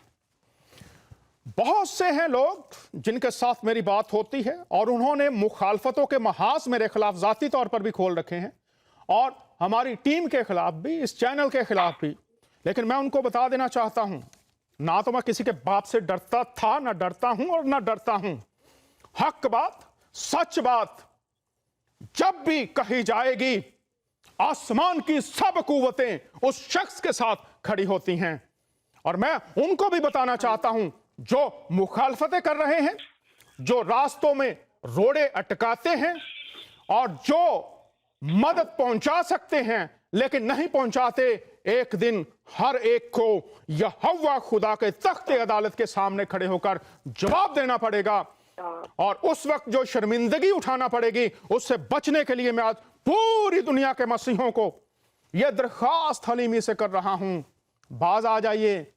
A: बहुत से हैं लोग जिनके साथ मेरी बात होती है और उन्होंने मुखालफतों के महाज मेरे खिलाफ ज़ाती तौर पर भी खोल रखे हैं, और हमारी टीम के खिलाफ भी, इस चैनल के खिलाफ भी। लेकिन मैं उनको बता देना चाहता हूं, ना तो मैं किसी के बाप से डरता था, ना डरता हूं और ना डरता हूं। हक बात, सच बात जब भी कही जाएगी, आसमान की सब कुव्वतें उस शख्स के साथ खड़ी होती हैं। और मैं उनको भी बताना चाहता हूं जो मुखालफतें कर रहे हैं, जो रास्तों में रोड़े अटकाते हैं और जो मदद पहुंचा सकते हैं लेकिन नहीं पहुंचाते, एक दिन हर एक को यहोवा खुदा के तख्ते अदालत के सामने खड़े होकर जवाब देना पड़ेगा। और उस वक्त जो शर्मिंदगी उठाना पड़ेगी, उससे बचने के लिए मैं आज पूरी दुनिया के मसीहों को यह दरख्वास्त हलीमी से कर रहा हूं, बाज आ जाइए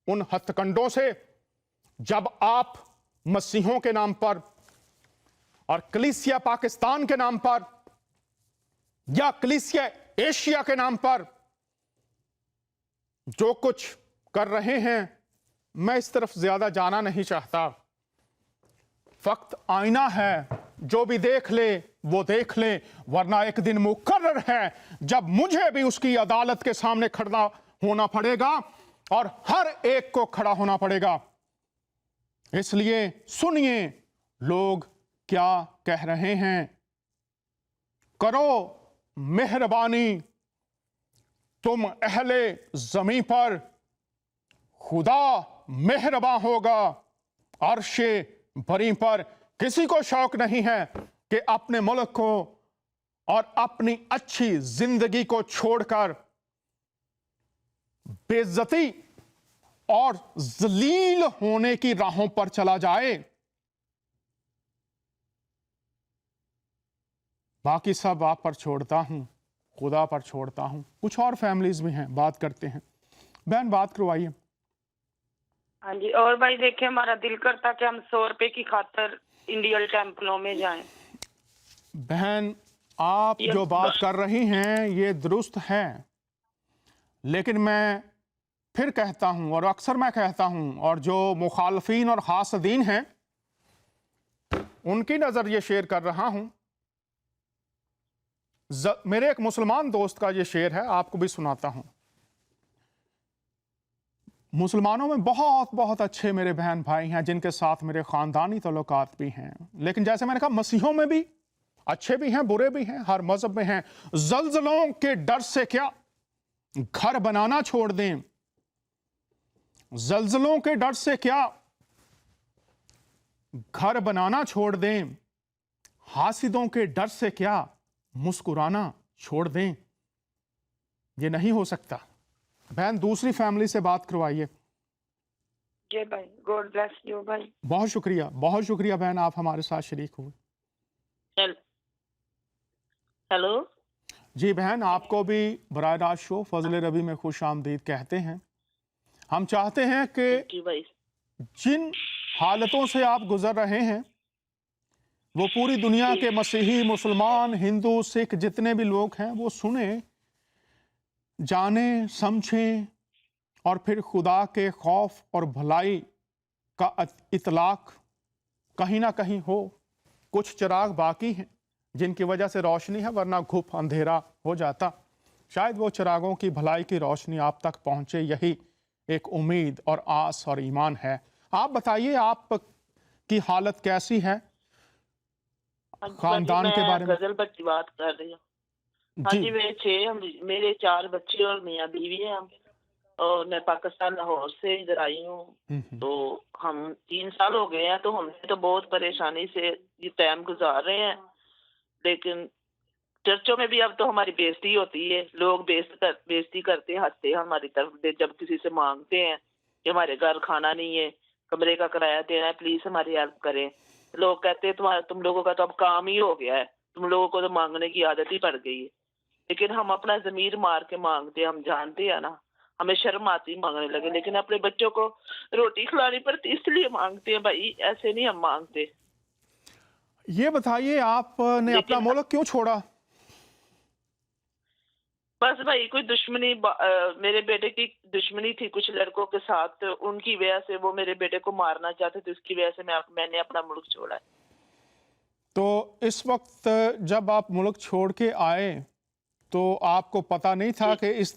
A: उन हथकंडों से। जब आप मसीहों के नाम पर और कलीसिया पाकिस्तान के नाम पर या कलीसिया एशिया के नाम पर जो कुछ कर रहे हैं, मैं इस तरफ ज्यादा जाना नहीं चाहता। वक्त आईना है, जो भी देख ले वो देख ले, वरना एक दिन मुकर्रर है जब मुझे भी उसकी अदालत के सामने खड़ा होना पड़ेगा और हर एक को खड़ा होना पड़ेगा। इसलिए सुनिए लोग क्या कह रहे हैं। करो मेहरबानी तुम अहले ज़मीं पर, खुदा मेहरबान होगा अर्शे बरी पर। किसी को शौक नहीं है कि अपने मुल्क को और अपनी अच्छी जिंदगी को छोड़कर बेइज्जती और जलील होने की राहों पर चला जाए। बाकी सब आप पर छोड़ता हूं, खुदा पर छोड़ता हूं। कुछ और फैमिलीज भी हैं, बात करते हैं। बहन बात करवाइए।
E: हाँ जी। और भाई देखिए, हमारा दिल करता कि हम 100 रुपए की खातर इंडियन टेम्पलों में जाएं।
A: बहन आप जो बात कर रही हैं ये दुरुस्त है, लेकिन मैं फिर कहता हूं और अक्सर मैं कहता हूं, और जो मुखालफीन और हासदीन हैं उनकी नज़र ये शेयर कर रहा हूं। मेरे एक मुसलमान दोस्त का ये शेर है, आपको भी सुनाता हूं। मुसलमानों में बहुत बहुत अच्छे मेरे बहन भाई हैं जिनके साथ मेरे ख़ानदानी ताल्लुकात भी हैं, लेकिन जैसे मैंने कहा मसीहों में भी अच्छे भी हैं, बुरे भी हैं, हर मज़हब में हैं। ज़ल्ज़लों के डर से क्या घर बनाना छोड़ दें, ज़ल्ज़लों के डर से क्या घर बनाना छोड़ दें, हासिदों के डर से क्या मुस्कुराना छोड़ दें। ये नहीं हो सकता। बहन दूसरी फैमिली से बात करवाइए।
E: जी भाई, गॉड ब्लेस यू भाई।
A: बहुत शुक्रिया बहन, आप हमारे साथ शरीक हुए।
E: हेलो
A: जी बहन, आपको भी बराह रास्त शो फजल रबी में खुश आमदीद कहते हैं। हम चाहते हैं कि
E: भाई,
A: जिन हालतों से आप गुजर रहे हैं वो पूरी दुनिया के मसीही, मुसलमान, हिंदू, सिख जितने भी लोग हैं वो सुने, जाने, समझें और फिर खुदा के खौफ और भलाई का इतलाक कहीं ना कहीं हो। कुछ चिराग बाकी हैं जिनकी वजह से रोशनी है, वरना घुप अंधेरा हो जाता। शायद वो चिरागों की भलाई की रोशनी आप तक पहुंचे, यही एक उम्मीद और आस और ईमान है। आप बताइए आप की हालत कैसी है, खानदान के बारे में।
F: गजल पर बात कर रही हूँ। हाँ जी, मेरे 4 बच्चे और मियाँ बीवी हैं हम, और मैं पाकिस्तान लाहौर से इधर आई हूँ। तो हम 3 साल हो गए हैं, तो हमने तो बहुत परेशानी से ये टाइम गुजार रहे हैं। लेकिन चर्चों में भी अब तो हमारी बेइज्जती होती है, लोग बेइज्जती करते हैं, हंसते हैं हमारी तरफ जब किसी से मांगते हैं कि हमारे घर खाना नहीं है, कमरे का किराया देना है, प्लीज हमारी हेल्प करें। लोग कहते हैं तुम लोगों का तो अब काम ही हो गया है, तुम लोगों को तो मांगने की आदत ही पड़ गई है। लेकिन हम अपना जमीर मार के मांगते हैं, हम जानते हैं ना, हमें शर्म आती मांगने लगे। लेकिन अपने बच्चों को रोटी खिलानी पड़ती इसलिए मांगते हैं भाई, ऐसे नहीं हम मांगते।
A: ये बताइए आपने अपना मुल्क क्यों छोड़ा?
F: बस भाई कोई दुश्मनी, मेरे बेटे की दुश्मनी थी कुछ लड़कों के साथ, तो उनकी वजह से वो मेरे बेटे को मारना चाहते थे, उसकी वजह से मैंने अपना मुल्क छोड़ा है।
A: तो इस वक्त जब आप मुल्क छोड़ के आए तो आपको पता नहीं था कि इस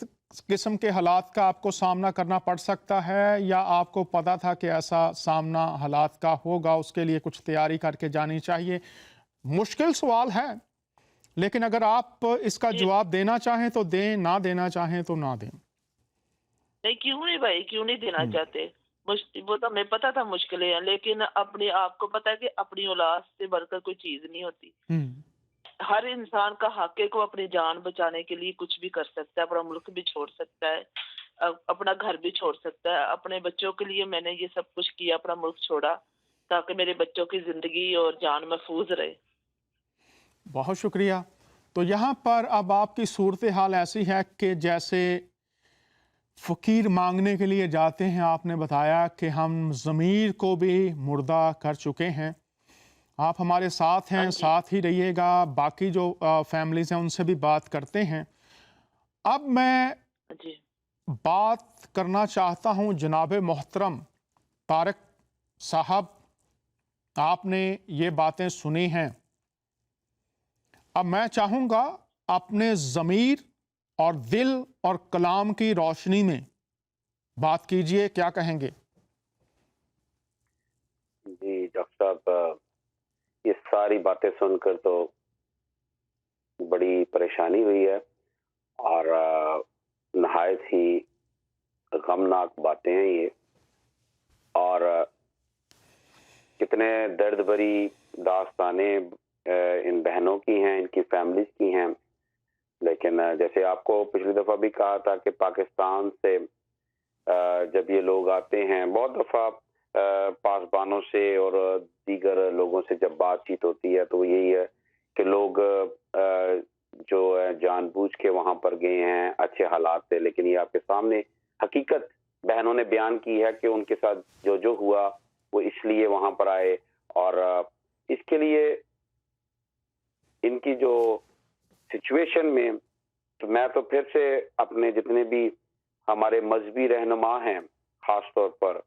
A: किस्म के हालात का आपको सामना करना पड़ सकता है, या आपको पता था कि ऐसा सामना हालात का होगा, उसके लिए कुछ तैयारी करके जानी चाहिए? मुश्किल सवाल है, लेकिन अगर आप इसका जवाब देना चाहें तो दें, ना देना चाहें तो ना दें।
F: नहीं, क्यों नहीं भाई, क्यों नहीं देना चाहते? वो तो हमें पता था मुश्किलें हैं, लेकिन अपने आपको पता है कि अपनी औलाद से बढ़कर कोई चीज नहीं होती। हर इंसान का हक है को अपनी जान बचाने के लिए कुछ भी कर सकता है, अपना मुल्क भी छोड़ सकता है, अपना घर भी छोड़ सकता है। अपने बच्चों के लिए मैंने ये सब कुछ किया, अपना मुल्क छोड़ा ताकि मेरे बच्चों की जिंदगी और जान महफूज रहे।
A: बहुत शुक्रिया। तो यहाँ पर अब आपकी सूरत हाल ऐसी है कि जैसे फ़कीर मांगने के लिए जाते हैं, आपने बताया कि हम ज़मीर को भी मुर्दा कर चुके हैं आप हमारे साथ हैं, साथ ही रहिएगा। बाकी जो फैमिलीज हैं उनसे भी बात करते हैं। अब मैं
F: जी
A: बात करना चाहता हूं जनाब मोहतरम तारिक साहब, आपने ये बातें सुनी हैं। अब मैं चाहूँगा अपने ज़मीर और दिल और कलाम की रोशनी में बात कीजिए, क्या कहेंगे?
B: जी डॉक्टर साहब, ये सारी बातें सुनकर तो बड़ी परेशानी हुई है और नहायत ही गमनाक बातें हैं ये, और कितने दर्द भरी दास्तानें इन बहनों की हैं, इनकी फैमिलीज की हैं। लेकिन जैसे आपको पिछली दफ़ा भी कहा था कि पाकिस्तान से जब ये लोग आते हैं, बहुत दफ़ा पासबानों से और दीगर लोगों से जब बातचीत होती है तो यही है कि लोग जो है जानबूझ के वहां पर गए हैं अच्छे हालात से, लेकिन ये आपके सामने हकीकत बहनों ने बयान की है कि उनके साथ जो जो हुआ वो इसलिए वहां पर आए, और इसके लिए इनकी जो सिचुएशन में, तो मैं तो फिर से अपने जितने भी हमारे मजहबी रहनुमा हैं, खास तौर पर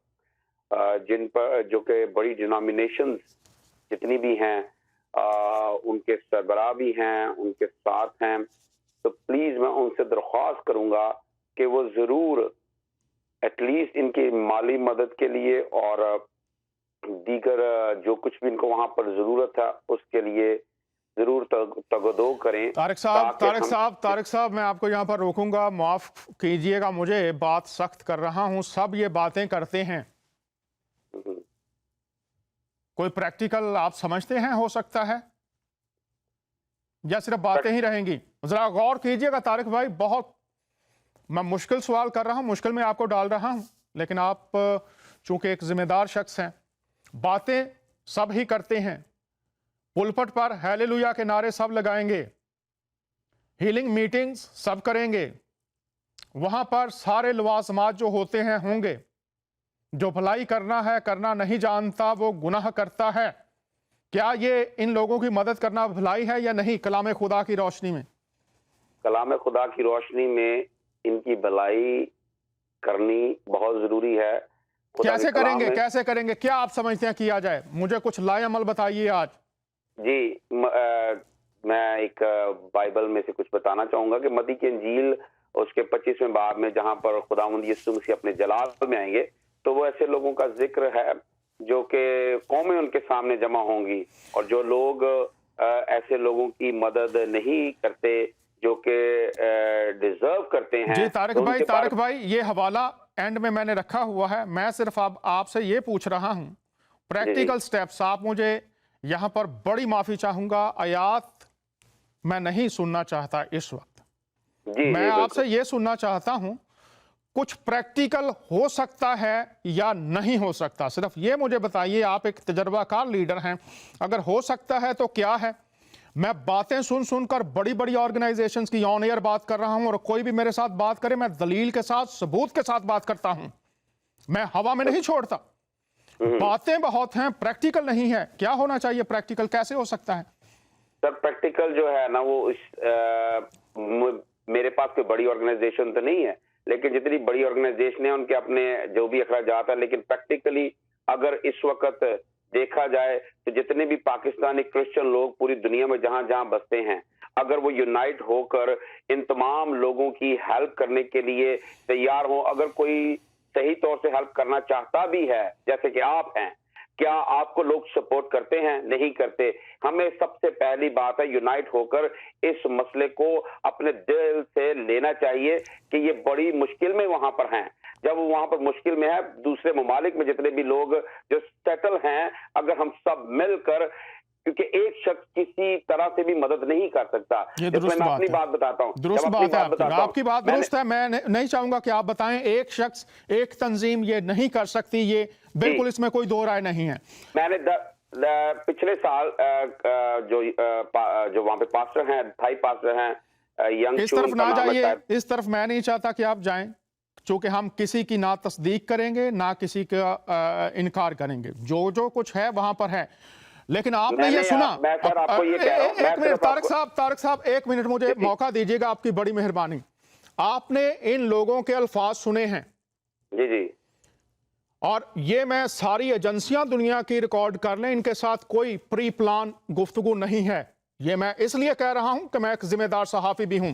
B: जिन पर जो कि बड़ी डिनोमिनेशंस जितनी भी हैं, उनके सरबराह भी हैं, उनके साथ हैं, तो प्लीज मैं उनसे दरख्वास्त करूंगा कि वो जरूर एटलीस्ट इनकी माली मदद के लिए और दीगर जो कुछ भी इनको वहां पर जरूरत है उसके लिए जरूर तगदो करें।
A: तारिक साहब, मैं आपको यहाँ पर रोकूंगा, माफ कीजिएगा मुझे, बात सख्त कर रहा हूँ। सब ये बातें करते हैं, कोई प्रैक्टिकल आप समझते हैं हो सकता है, या सिर्फ बातें ही रहेंगी? जरा गौर कीजिएगा तारिक भाई, बहुत मैं मुश्किल सवाल कर रहा हूं, मुश्किल में आपको डाल रहा हूं, लेकिन आप चूंकि एक जिम्मेदार शख्स हैं, बातें सब ही करते हैं। पुलपट पर हालेलुया के नारे सब लगाएंगे, हीलिंग मीटिंग्स सब करेंगे, वहां पर सारे लवाजमात जो होते हैं होंगे। जो भलाई करना है करना नहीं जानता वो गुनाह करता है। क्या ये इन लोगों की मदद करना भलाई है या नहीं? कलाम खुदा की रोशनी में,
B: कलाम खुदा की रोशनी में इनकी भलाई करनी बहुत जरूरी है।
A: कैसे करेंगे, कैसे करेंगे? क्या आप समझते हैं किया जाए? मुझे कुछ लाए अमल बताइए आज।
B: जी मैं एक बाइबल में से कुछ बताना चाहूंगा कि मत्ती की इंजील उसके 25वें बाब में जहां पर खुदावंद यीशु मसीह अपने जलाल में आएंगे, तो वो ऐसे लोगों का जिक्र है जो कि कौमें उनके सामने जमा होंगी, और जो लोग ऐसे लोगों की मदद नहीं करते जो कि डिजर्व करते हैं।
A: जी तारिक भाई, ये हवाला एंड में मैंने रखा हुआ है। मैं सिर्फ अब आपसे ये पूछ रहा हूँ प्रैक्टिकल स्टेप्स। आप मुझे यहाँ पर बड़ी माफी चाहूंगा, आयात मैं नहीं सुनना चाहता इस वक्त। मैं आपसे ये सुनना चाहता हूँ कुछ प्रैक्टिकल हो सकता है या नहीं हो सकता, सिर्फ ये मुझे बताइए। आप एक तजर्बाकार लीडर हैं, अगर हो सकता है तो क्या है? मैं बातें सुनकर बड़ी बड़ी ऑर्गेनाइजेशंस की ऑन एयर बात कर रहा हूं, और कोई भी मेरे साथ बात करे मैं दलील के साथ सबूत के साथ बात करता हूं, मैं हवा में नहीं छोड़ता। बातें बहुत हैं, प्रैक्टिकल नहीं है। क्या होना चाहिए? प्रैक्टिकल कैसे हो सकता है?
B: सर प्रैक्टिकल जो है ना वो मेरे पास कोई बड़ी ऑर्गेनाइजेशन तो नहीं है, लेकिन जितनी बड़ी ऑर्गेनाइजेशन है उनके अपने जो भी अखराजात है, लेकिन प्रैक्टिकली अगर इस वक्त देखा जाए तो जितने भी पाकिस्तानी क्रिश्चियन लोग पूरी दुनिया में जहां जहां बसते हैं, अगर वो यूनाइट होकर इन तमाम लोगों की हेल्प करने के लिए तैयार हो, अगर कोई सही तौर से हेल्प करना चाहता भी है जैसे कि आप हैं, क्या आपको लोग सपोर्ट करते हैं? नहीं करते। हमें सबसे पहली बात है यूनाइट होकर इस मसले को अपने दिल से लेना चाहिए कि ये बड़ी मुश्किल में वहां पर हैं। जब वो वहां पर मुश्किल में है, दूसरे ममालिक में जितने भी लोग जो सेटल हैं, अगर हम सब मिलकर, क्योंकि एक शख्स किसी तरह से भी मदद नहीं कर सकता।
A: ये दुरुस्त
B: मैं अपनी बात बताता हूँ,
A: दुरुस्त बात है आपकी बात दुरुस्त है। मैं नहीं चाहूंगा कि आप बताएं एक शख्स एक तंजीम ये नहीं कर सकती, ये बिल्कुल इसमें कोई दो राय नहीं है।
B: मैंने पिछले साल जो वहां पे पास्टर हैं, थाई पास्टर हैं, यंग
A: इस तरफ ना जाइए, इस तरफ मैं नहीं चाहता कि आप जाएं, चूंकि हम किसी की ना तस्दीक करेंगे ना किसी का इनकार करेंगे। जो जो कुछ है वहां पर है। लेकिन आपने ये सुना।
B: मैं सर आपको ये कह रहा हूं,
A: एक मिनट तारिक साहब एक मिनट मुझे मौका दीजिएगा, आपकी बड़ी मेहरबानी। आपने इन लोगों के अल्फाज सुने हैं?
B: जी जी।
A: और ये मैं सारी एजेंसियां दुनिया की रिकॉर्ड कर लें, इनके साथ कोई प्री प्लान गुफ्तगू नहीं है। ये मैं इसलिए कह रहा हूं कि मैं एक जिम्मेदार सहाफी भी हूं।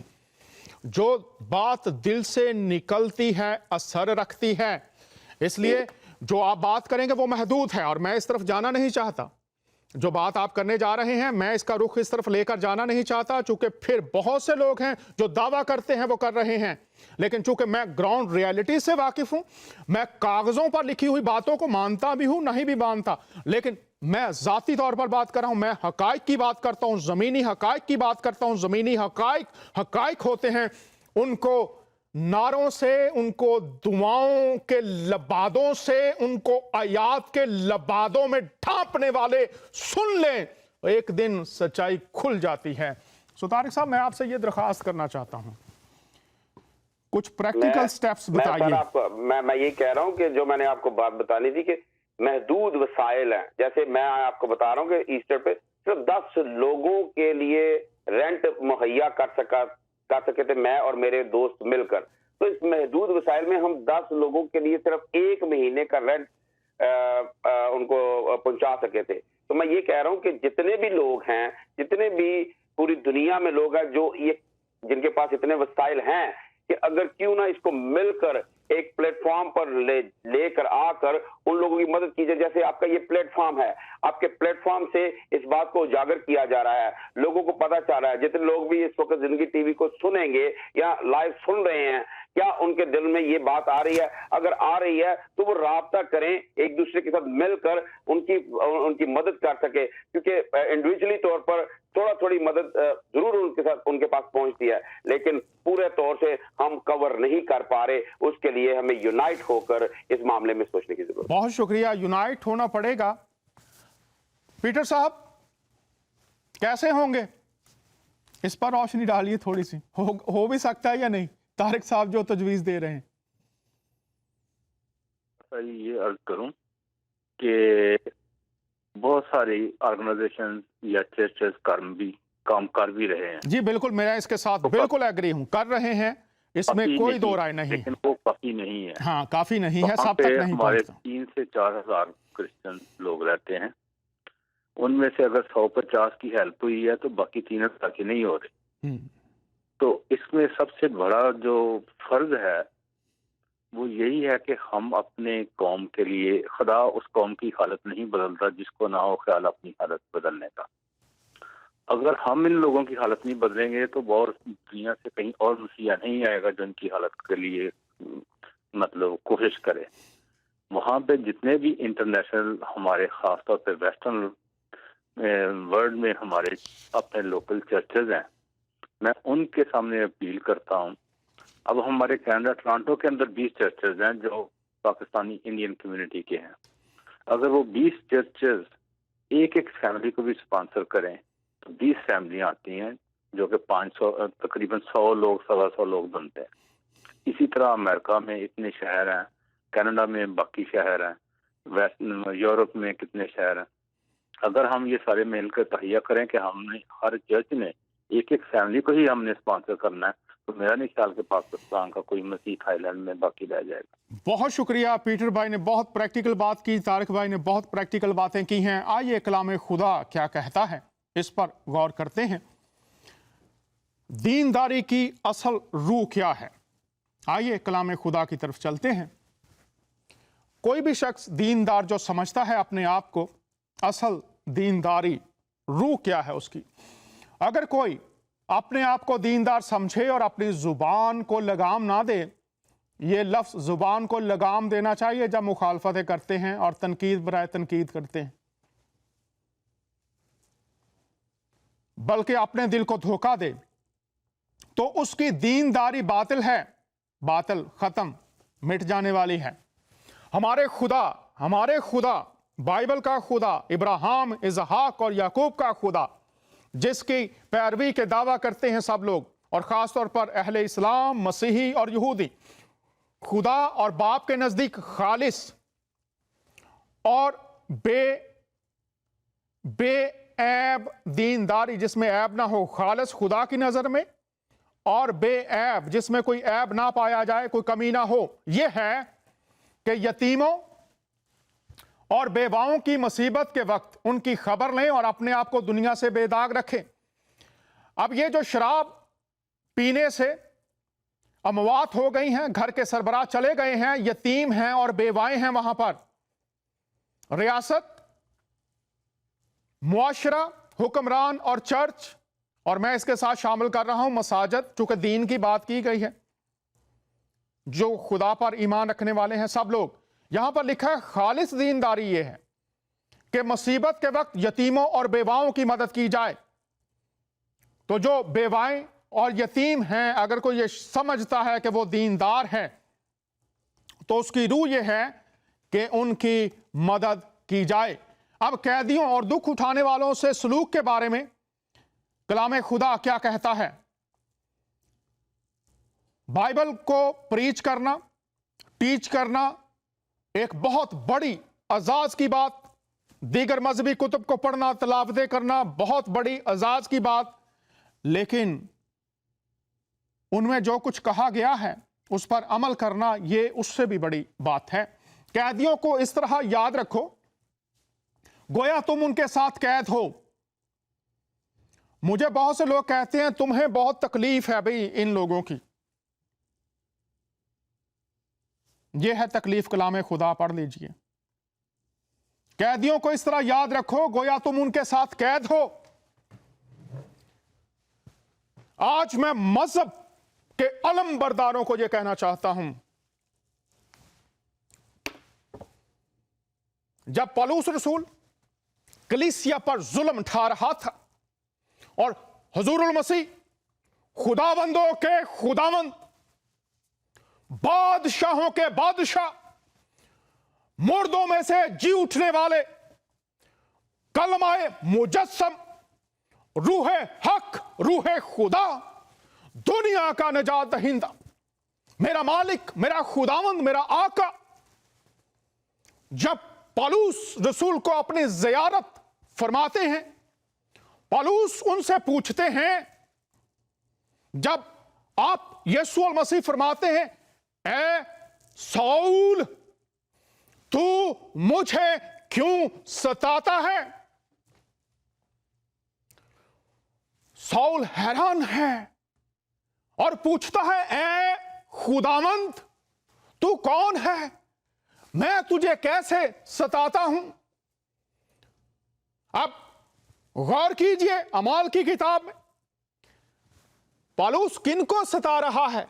A: जो बात दिल से निकलती है असर रखती है, इसलिए जो आप बात करेंगे वो महदूद है और मैं इस तरफ जाना नहीं चाहता। जो बात आप करने जा रहे हैं मैं इसका रुख इस तरफ लेकर जाना नहीं चाहता, चूंकि फिर बहुत से लोग हैं जो दावा करते हैं वो कर रहे हैं, लेकिन चूंकि मैं ग्राउंड रियलिटी से वाकिफ हूं, मैं कागजों पर लिखी हुई बातों को मानता भी हूं, नहीं भी मानता, लेकिन मैं जाती तौर पर बात कर रहा हूं। मैं हकाइक की बात करता हूं, जमीनी हकाइक की बात करता हूं। जमीनी हकाइक होते हैं, उनको नारों से, उनको दुआओं के लबादों से, उनको आयात के लबादों में ढांपने वाले सुन लें, एक दिन सच्चाई खुल जाती है। सो तारिक साहब, मैं आपसे ये दरखास्त करना चाहता हूं, कुछ प्रैक्टिकल स्टेप्स बताइए।
B: मैं ये कह रहा हूं कि जो मैंने आपको बात बतानी थी कि महदूद वसाइल हैं। जैसे मैं आपको बता रहा हूं कि ईस्टर पे सिर्फ 10 लोगों के लिए रेंट मुहैया कर सके थे, मैं और मेरे दोस्त मिलकर। तो इस महदूद वसाइल में हम 10 लोगों के लिए सिर्फ 1 महीने का रेंट उनको पहुंचा सके थे। तो मैं ये कह रहा हूं कि जितने भी लोग हैं, जितने भी पूरी दुनिया में लोग हैं जो ये जिनके पास इतने वसाइल हैं, कि अगर क्यों ना इसको मिलकर एक प्लेटफॉर्म पर लेकर आकर उन लोगों की मदद कीजिए। जैसे आपका ये प्लेटफॉर्म है, आपके प्लेटफॉर्म से इस बात को उजागर किया जा रहा है, लोगों को पता चल रहा है। जितने लोग भी इस वक्त जिंदगी टीवी को सुनेंगे या लाइव सुन रहे हैं, क्या उनके दिल में ये बात आ रही है? अगर आ रही है तो वो राब्ता करें, एक दूसरे के साथ मिलकर उनकी मदद कर सके, क्योंकि इंडिविजुअली तौर पर थोड़ी मदद जरूर उनके पास पहुंचती है, लेकिन पूरे तौर से हम कवर नहीं कर पा रहे। उसके लिए हमें यूनाइट होकर इस मामले में सोचने की जरूरत।
A: बहुत शुक्रिया, यूनाइट होना पड़ेगा। पीटर साहब, कैसे होंगे? इस पर रोशनी डालिए थोड़ी सी। हो भी सकता है या नहीं, तारिक साहब जो तजवीज दे रहे हैं?
C: ये अर्ज करूं कि बहुत सारी ऑर्गेनाइजेशन या चर्चेस काम कर भी रहे हैं।
A: जी बिल्कुल, मैं इसके साथ बिल्कुल एग्री हूं, कर रहे हैं, इसमें कोई दो राय नहीं,
C: लेकिन वो काफी नहीं है।
A: हाँ, काफी नहीं है, सब तक नहीं
C: हमारे
A: पहुंचता।
C: 3 से 4 हजार क्रिश्चियन लोग रहते हैं, उनमें से अगर 150 की हेल्प हुई है तो बाकी 3,000 की नहीं हो रही। तो इसमें सबसे बड़ा जो फर्ज है वो यही है कि हम अपने कौम के लिए, खुदा उस कौम की हालत नहीं बदलता जिसको ना हो ख्याल अपनी हालत बदलने का। अगर हम इन लोगों की हालत नहीं बदलेंगे तो और दुनिया से कहीं और मसीहा नहीं आएगा जो इनकी हालत के लिए मतलब कोशिश करे। वहाँ पे जितने भी इंटरनेशनल, हमारे खासतौर पे वेस्टर्न वर्ल्ड में हमारे अपने लोकल चर्चेज हैं, मैं उनके सामने अपील करता हूँ। अब हमारे कनाडा टोरंटो के अंदर 20 चर्चेज हैं जो पाकिस्तानी इंडियन कम्युनिटी के हैं। अगर वो 20 चर्चेज एक फैमिली को भी स्पॉन्सर करें तो 20 फैमिलियां आती हैं, जो कि 500 तकरीबन 100 लोग, 125 लोग बनते हैं। इसी तरह अमेरिका में इतने शहर हैं, कनाडा में बाकी शहर हैं, वेस्ट यूरोप में कितने शहर हैं। अगर हम ये सारे मिलकर तहिया करें कि हमने हर चर्च ने एक फैमिली को ही हमने स्पॉन्सर करना है, तो मेरा नहीं ख्याल कि पाकिस्तान का कोई मसीह थाईलैंड में बाकी रह जाएगा।
A: बहुत शुक्रिया, पीटर भाई ने बहुत प्रैक्टिकल बात की, तारिक भाई ने बहुत प्रैक्टिकल बातें की हैं। आइए कलाम खुदा क्या कहता है इस पर गौर करते हैं। दीनदारी की असल रूह क्या है? आइए कलाम खुदा की तरफ चलते हैं। कोई भी शख्स दीनदार जो समझता है अपने आप को, असल दीनदारी रूह क्या है उसकी? अगर कोई अपने आप को दीनदार समझे और अपनी जुबान को लगाम ना दे, ये लफ्ज जुबान को लगाम देना चाहिए जब मुखालफतें करते हैं और तनकीद बराए तनकीद करते हैं, बल्कि अपने दिल को धोखा दे, तो उसकी दीनदारी बातिल है, बातिल खत्म, मिट जाने वाली है। हमारे खुदा बाइबल का खुदा, इब्राहिम, इसहाक और याकूब का खुदा, जिसकी पैरवी के दावा करते हैं सब लोग, और खास तौर पर अहले इस्लाम, मसीही और यहूदी, खुदा और बाप के नजदीक खालिस और बे ऐब दीनदारी जिसमें ऐब ना हो, खालिस खुदा की नजर में, और बे ऐब जिसमें कोई ऐब ना पाया जाए, कोई कमी ना हो, यह है कि यतीमों और बेवाओं की मुसीबत के वक्त उनकी खबर लें और अपने आप को दुनिया से बेदाग रखें। अब ये जो शराब पीने से अमवात हो गई हैं, घर के सरबराह चले गए हैं, यतीम हैं और बेवाएं हैं, वहां पर रियासत, मुआशरा, हुक्मरान और चर्च, और मैं इसके साथ शामिल कर रहा हूं मसाजिद, चूंकि दीन की बात की गई है, जो खुदा पर ईमान रखने वाले हैं सब लोग। यहां पर लिखा है खालिस दीनदारी ये है कि मुसीबत के वक्त यतीमों और बेवाओं की मदद की जाए। तो जो बेवाएं और यतीम हैं, अगर कोई ये समझता है कि वो दीनदार है, तो उसकी रूह ये है कि उनकी मदद की जाए। अब कैदियों और दुख उठाने वालों से सलूक के बारे में कलाम खुदा क्या कहता है? बाइबल को प्रीच करना, टीच करना एक बहुत बड़ी एजाज की बात, दीगर मजहबी कुतुब को पढ़ना, तलावतें करना बहुत बड़ी एजाज की बात, लेकिन उनमें जो कुछ कहा गया है उस पर अमल करना ये उससे भी बड़ी बात है। कैदियों को इस तरह याद रखो गोया तुम उनके साथ कैद हो। मुझे बहुत से लोग कहते हैं तुम्हें बहुत तकलीफ है भाई इन लोगों की। यह है तकलीफ, कलाम खुदा पढ़ लीजिए। कैदियों को इस तरह याद रखो गोया तुम उनके साथ कैद हो। आज मैं मजहब के अलम बरदारों को यह कहना चाहता हूं, जब पौलुस रसूल कलीसिया पर जुल्म ढा रहा था और हुजूरुल मसीह खुदाबंदों के खुदावंद, बादशाहों के बादशाह, मुर्दों में से जी उठने वाले, कलमाए मुजस्सम, रूहे हक, रूहे खुदा, दुनिया का निजात दहिंदा, मेरा मालिक, मेरा खुदावंद, मेरा आका, जब पौलुस रसूल को अपनी ज़ियारत फरमाते हैं, पौलुस उनसे पूछते हैं, जब आप यीशु मसीह फरमाते हैं ए साउल तू मुझे क्यों सताता है? साउल हैरान है और पूछता है ए खुदावंद तू कौन है, मैं तुझे कैसे सताता हूं? अब गौर कीजिए अमाल की किताब में पौलुस किनको सता रहा है?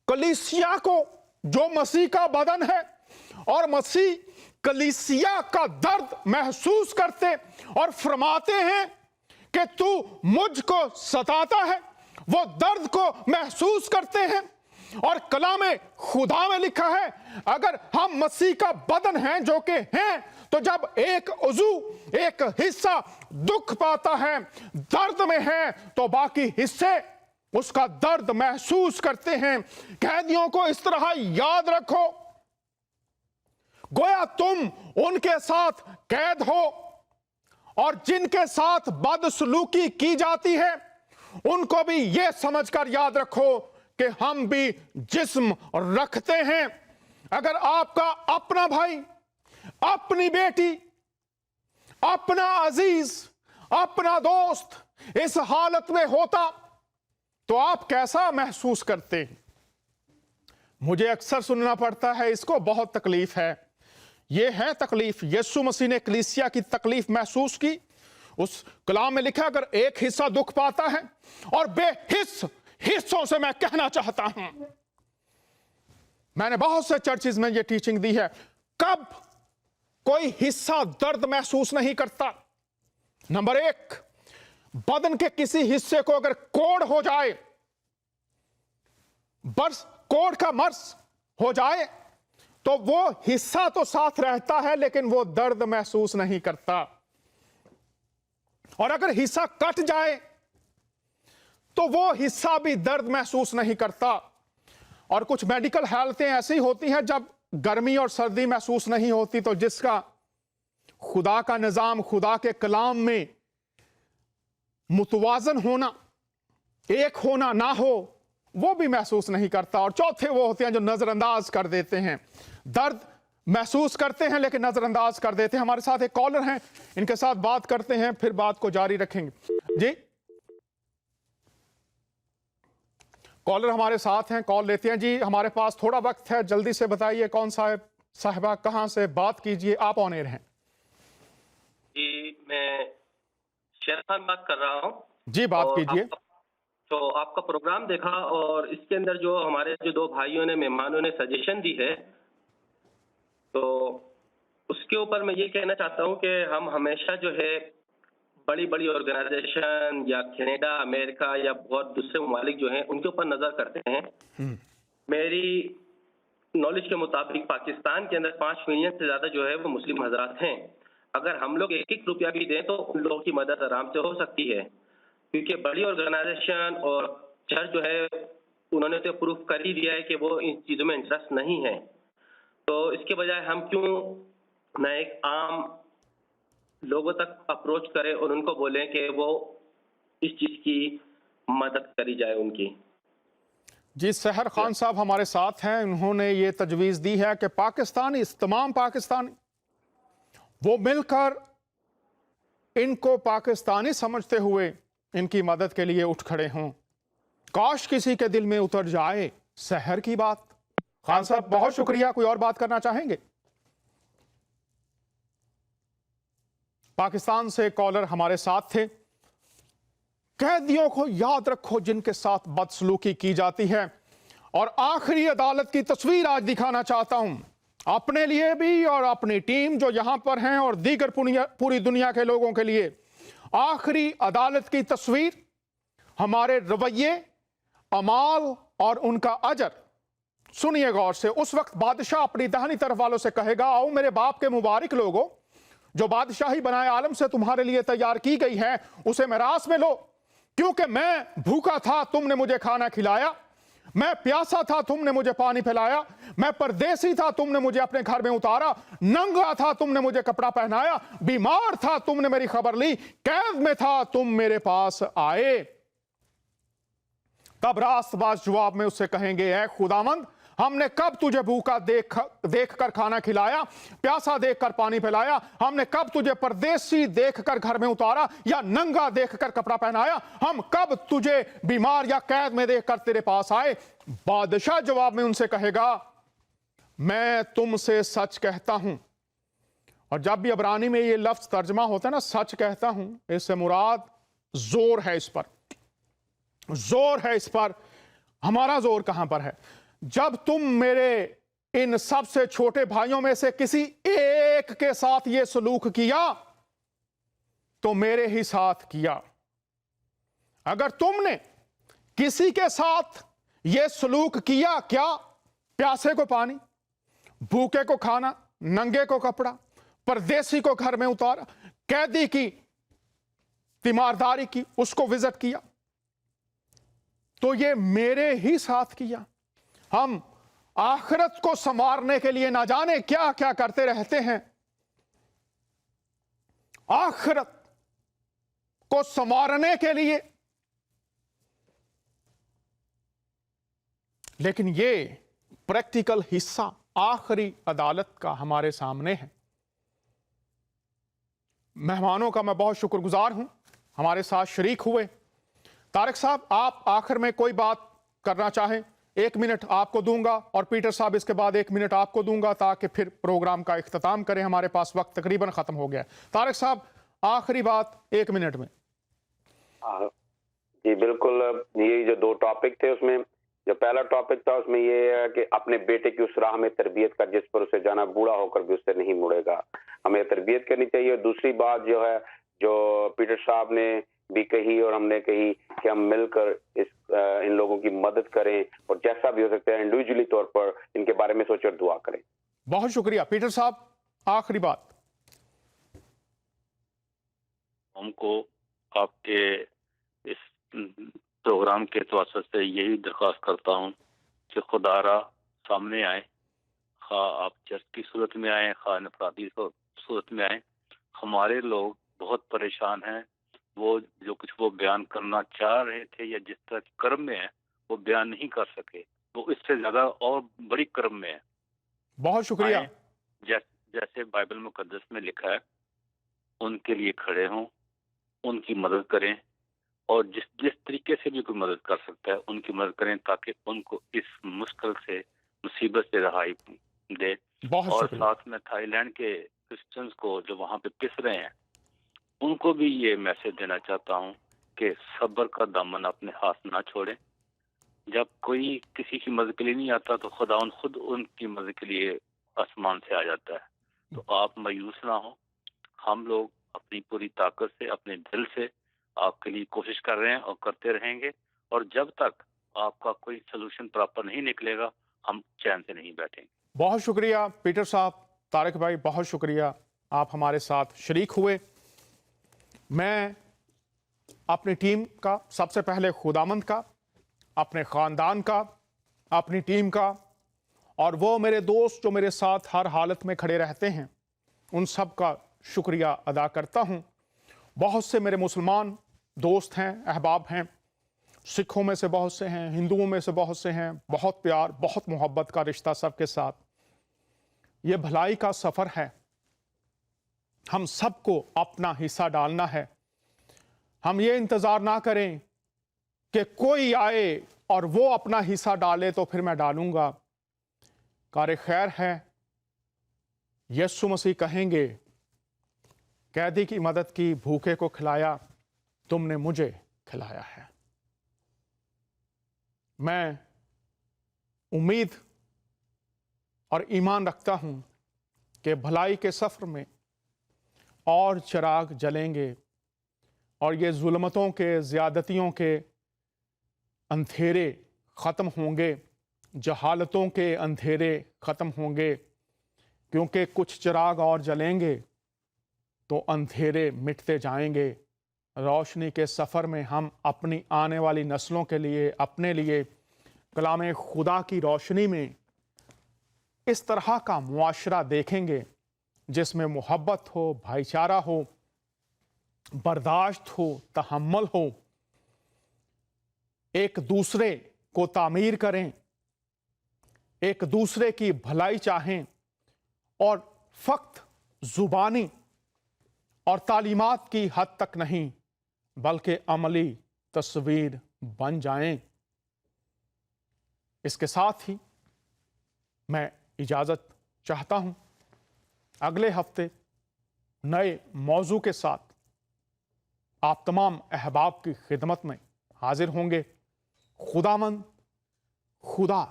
A: कलीसिया को, जो मसीह का बदन है, और मसीह कलीसिया का दर्द महसूस करते और फरमाते हैं कि तू मुझको सताता है, वो दर्द को महसूस करते हैं। और कलाम खुदा में लिखा है अगर हम मसीह का बदन हैं जो कि हैं, तो जब एक उज़ू, एक हिस्सा दुख पाता है, दर्द में है, तो बाकी हिस्से उसका दर्द महसूस करते हैं। कैदियों को इस तरह याद रखो गोया तुम उनके साथ कैद हो, और जिनके साथ बदसलूकी की जाती है उनको भी यह समझकर याद रखो कि हम भी जिस्म रखते हैं। अगर आपका अपना भाई, अपनी बेटी, अपना अजीज, अपना दोस्त इस हालत में होता तो आप कैसा महसूस करते हैं? मुझे अक्सर सुनना पड़ता है इसको, बहुत तकलीफ है। यह है तकलीफ। यीशु मसीह ने कलीसिया की तकलीफ महसूस की। उस कलाम में लिखा अगर एक हिस्सा दुख पाता है, और बेहिस्स हिस्सों से मैं कहना चाहता हूं, मैंने बहुत से चर्चिज में यह टीचिंग दी है, कब कोई हिस्सा दर्द महसूस नहीं करता? नंबर एक, बदन के किसी हिस्से को अगर कोड़ हो जाए, बर्स कोड़ का मर्स हो जाए, तो वो हिस्सा तो साथ रहता है लेकिन वो दर्द महसूस नहीं करता। और अगर हिस्सा कट जाए तो वो हिस्सा भी दर्द महसूस नहीं करता। और कुछ मेडिकल हालतें ऐसी होती हैं जब गर्मी और सर्दी महसूस नहीं होती, तो जिसका खुदा का निज़ाम, खुदा के कलाम में मुतवाज़न होना, एक होना ना हो, वो भी महसूस नहीं करता। और चौथे वो होते हैं जो नज़रअंदाज कर देते हैं, दर्द महसूस करते हैं लेकिन नज़रअंदाज कर देते हैं। हमारे साथ एक कॉलर हैं, इनके साथ बात करते हैं, फिर बात को जारी रखेंगे। जी, कॉलर हमारे साथ हैं, कॉल लेते हैं। जी, हमारे पास थोड़ा वक्त है, जल्दी से बताइए कौन साहिबा, कहां से बात कीजिए, आप ऑन एयर हैं।
G: जी, मैं शेर खान बात कर रहा हूँ।
A: जी, बात कीजिए।
G: तो आपका प्रोग्राम देखा और इसके अंदर जो हमारे जो दो भाइयों ने, मेहमानों ने सजेशन दी है, तो उसके ऊपर मैं ये कहना चाहता हूँ कि हम हमेशा जो है बड़ी बड़ी ऑर्गेनाइजेशन या कनाडा, अमेरिका या बहुत दूसरे ममालिक जो हैं उनके ऊपर नजर करते हैं। मेरी नॉलेज के मुताबिक पाकिस्तान के अंदर 5 मिलियन से ज्यादा जो है वो मुस्लिम हजरात हैं। अगर हम लोग 1-1 रुपया भी दें तो उन लोगों की मदद आराम से हो सकती है, क्योंकि बड़ी ऑर्गेनाइजेशन और चर्च जो है उन्होंने तो प्रूफ कर ही दिया है कि वो इन चीज़ों में इंटरेस्ट नहीं है। तो इसके बजाय हम क्यों ना एक आम लोगों तक अप्रोच करें और उनको बोलें कि वो इस चीज़ की मदद करी जाए उनकी।
A: जी, सहर खान साहब हमारे साथ हैं, उन्होंने ये तजवीज़ दी है कि पाकिस्तानी, तमाम पाकिस्तानी वो मिलकर इनको पाकिस्तानी समझते हुए इनकी मदद के लिए उठ खड़े हों। काश किसी के दिल में उतर जाए सहर की बात। खान साहब बहुत शुक्रिया। कोई और बात करना चाहेंगे? पाकिस्तान से कॉलर हमारे साथ थे। कैदियों को याद रखो जिनके साथ बदसलूकी की जाती है। और आखिरी अदालत की तस्वीर आज दिखाना चाहता हूं, अपने लिए भी और अपनी टीम जो यहां पर हैं और दीगर पूरी दुनिया के लोगों के लिए। आखिरी अदालत की तस्वीर, हमारे रवैये, अमाल और उनका अजर। सुनिए गौर से। उस वक्त बादशाह अपनी दाहिनी तरफ वालों से कहेगा, आओ मेरे बाप के मुबारक लोगो, जो बादशाही बनाए आलम से तुम्हारे लिए तैयार की गई है उसे मिरास में लो, क्योंकि मैं भूखा था तुमने मुझे खाना खिलाया, मैं प्यासा था तुमने मुझे पानी पिलाया, मैं परदेसी था तुमने मुझे अपने घर में उतारा, नंगा था तुमने मुझे कपड़ा पहनाया, बीमार था तुमने मेरी खबर ली, कैद में था तुम मेरे पास आए। तब रास्तबाज जवाब में उससे कहेंगे, ऐ खुदावंद, हमने कब तुझे भूखा देख कर खाना खिलाया, प्यासा देख कर पानी पिलाया, हमने कब तुझे परदेसी देख कर घर में उतारा या नंगा देख कर कपड़ा पहनाया, हम कब तुझे बीमार या कैद में देख कर तेरे पास आए। बादशाह जवाब में उनसे कहेगा, मैं तुमसे सच कहता हूं। और जब भी अबरानी में ये लफ्ज तर्जमा होता है ना, सच कहता हूं, इससे मुराद जोर है इस पर, जोर है इस पर। हमारा जोर कहां पर है? जब तुम मेरे इन सबसे छोटे भाइयों में से किसी एक के साथ ये सलूक किया तो मेरे ही साथ किया। अगर तुमने किसी के साथ ये सलूक किया, क्या प्यासे को पानी, भूखे को खाना, नंगे को कपड़ा, परदेसी को घर में उतारा, कैदी की तीमारदारी की, उसको विजिट किया, तो ये मेरे ही साथ किया। हम आखिरत को संवारने के लिए ना जाने क्या क्या करते रहते हैं। आखिरत को संवारने के लिए, लेकिन ये प्रैक्टिकल हिस्सा आखिरी अदालत का हमारे सामने है। मेहमानों का मैं बहुत शुक्रगुजार हूं, हमारे साथ शरीक हुए। तारिक साहब, आप आखिर में कोई बात करना चाहें? 1 मिनट आपको दूंगा और पीटर साहब इसके बाद 1 मिनट आपको दूंगा, ताकि फिर प्रोग्राम का इख्तिताम करें। हमारे पास वक्त तकरीबन खत्म हो गया है। तारिक साहब, आखिरी बात 1 मिनट में।
B: जी बिल्कुल, ये जो 2 टॉपिक थे उसमें जो पहला टॉपिक था उसमें ये है कि अपने बेटे की उस राह में तरबियत कर जिस पर उसे जाना, बूढ़ा होकर भी उससे नहीं मुड़ेगा, हमें तरबियत करनी चाहिए। दूसरी बात जो है, जो पीटर साहब ने भी कही और हमने कही कि हम मिलकर इन लोगों की मदद करें और जैसा भी हो सकता है इंडिविजुअली तौर पर इनके बारे में सोचकर दुआ करें।
A: बहुत शुक्रिया। पीटर साहब, आखिरी बात।
C: हमको आपके इस प्रोग्राम के तवज्जुह से यही दरख्वास्त करता हूँ कि खुदारा सामने आए, खा आप चर्च की सूरत में आए, खा नफरादी सूरत में आए, ہمارے لوگ بہت پریشان ہیں. وہ جو کچھ وہ بیان کرنا چاہ رہے تھے یا جس طرح کے کرم میں ہیں وہ بیان نہیں کر سکے. وہ اس سے زیادہ اور بڑی کرم میں ہیں.
A: بہت شکریہ.
C: جیسے بائبل مقدس میں لکھا ہے ان کے لیے کھڑے ہوں, ان کی مدد کریں, اور جس طریقے سے بھی کوئی مدد کر سکتا ہے ان کی مدد کریں تاکہ ان کو اس مشکل سے مصیبت سے رہائی دے.
A: بہت
C: اور
A: شکریہ.
C: ساتھ میں تھائی لینڈ کے کرسچنز کو جو وہاں پہ پس رہے ہیں ان کو بھی یہ میسج دینا چاہتا ہوں کہ صبر کا دامن اپنے ہاتھ نہ چھوڑیں. جب کوئی کسی کی مدد کے لیے نہیں آتا تو خدا خود ان کی مدد کے لیے آسمان سے آ جاتا ہے. تو آپ مایوس نہ ہوں. ہم لوگ اپنی پوری طاقت سے اپنے دل سے آپ کے لیے کوشش کر رہے ہیں اور کرتے رہیں گے, اور جب تک آپ کا کوئی سلوشن پراپر نہیں نکلے گا ہم چین سے نہیں بیٹھیں گے.
A: بہت شکریہ پیٹر صاحب, طارق بھائی بہت شکریہ, آپ ہمارے ساتھ شریک ہوئے. میں اپنی ٹیم کا, سب سے پہلے خداوند کا, اپنے خاندان کا, اپنی ٹیم کا, اور وہ میرے دوست جو میرے ساتھ ہر حالت میں کھڑے رہتے ہیں ان سب کا شکریہ ادا کرتا ہوں. بہت سے میرے مسلمان دوست ہیں, احباب ہیں, سکھوں میں سے بہت سے ہیں, ہندوؤں میں سے بہت سے ہیں. بہت پیار, بہت محبت کا رشتہ سب کے ساتھ. یہ بھلائی کا سفر ہے, ہم سب کو اپنا حصہ ڈالنا ہے. ہم یہ انتظار نہ کریں کہ کوئی آئے اور وہ اپنا حصہ ڈالے تو پھر میں ڈالوں گا. کار خیر ہے, یسوع مسیح کہیں گے قیدی کی مدد کی, بھوکے کو کھلایا, تم نے مجھے کھلایا ہے. میں امید اور ایمان رکھتا ہوں کہ بھلائی کے سفر میں اور چراغ جلیں گے اور یہ ظلمتوں کے, زیادتیوں کے اندھیرے ختم ہوں گے, جہالتوں کے اندھیرے ختم ہوں گے, کیونکہ کچھ چراغ اور جلیں گے تو اندھیرے مٹتے جائیں گے. روشنی کے سفر میں ہم اپنی آنے والی نسلوں کے لیے, اپنے لیے کلام خدا کی روشنی میں اس طرح کا معاشرہ دیکھیں گے جس میں محبت ہو, بھائی چارہ ہو, برداشت ہو, تحمل ہو, ایک دوسرے کو تعمیر کریں, ایک دوسرے کی بھلائی چاہیں, اور فقط زبانی اور تعلیمات کی حد تک نہیں بلکہ عملی تصویر بن جائیں. اس کے ساتھ ہی میں اجازت چاہتا ہوں. اگلے ہفتے نئے موضوع کے ساتھ آپ تمام احباب کی خدمت میں حاضر ہوں گے. خداوند خدا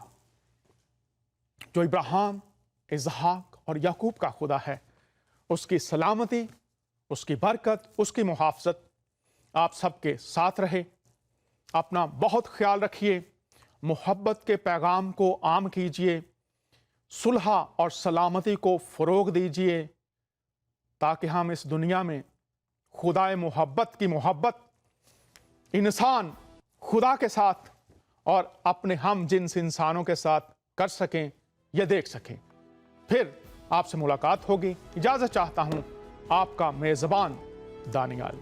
A: جو ابراہیم, اسحاق اور یعقوب کا خدا ہے, اس کی سلامتی, اس کی برکت, اس کی محافظت آپ سب کے ساتھ رہے. اپنا بہت خیال رکھیے, محبت کے پیغام کو عام کیجیے, صلح اور سلامتی کو فروغ دیجیے, تاکہ ہم اس دنیا میں خدائے محبت کی محبت انسان خدا کے ساتھ اور اپنے ہم جنس انسانوں کے ساتھ کر سکیں, یہ دیکھ سکیں. پھر آپ سے ملاقات ہوگی. اجازت چاہتا ہوں, آپ کا میزبان دانیال.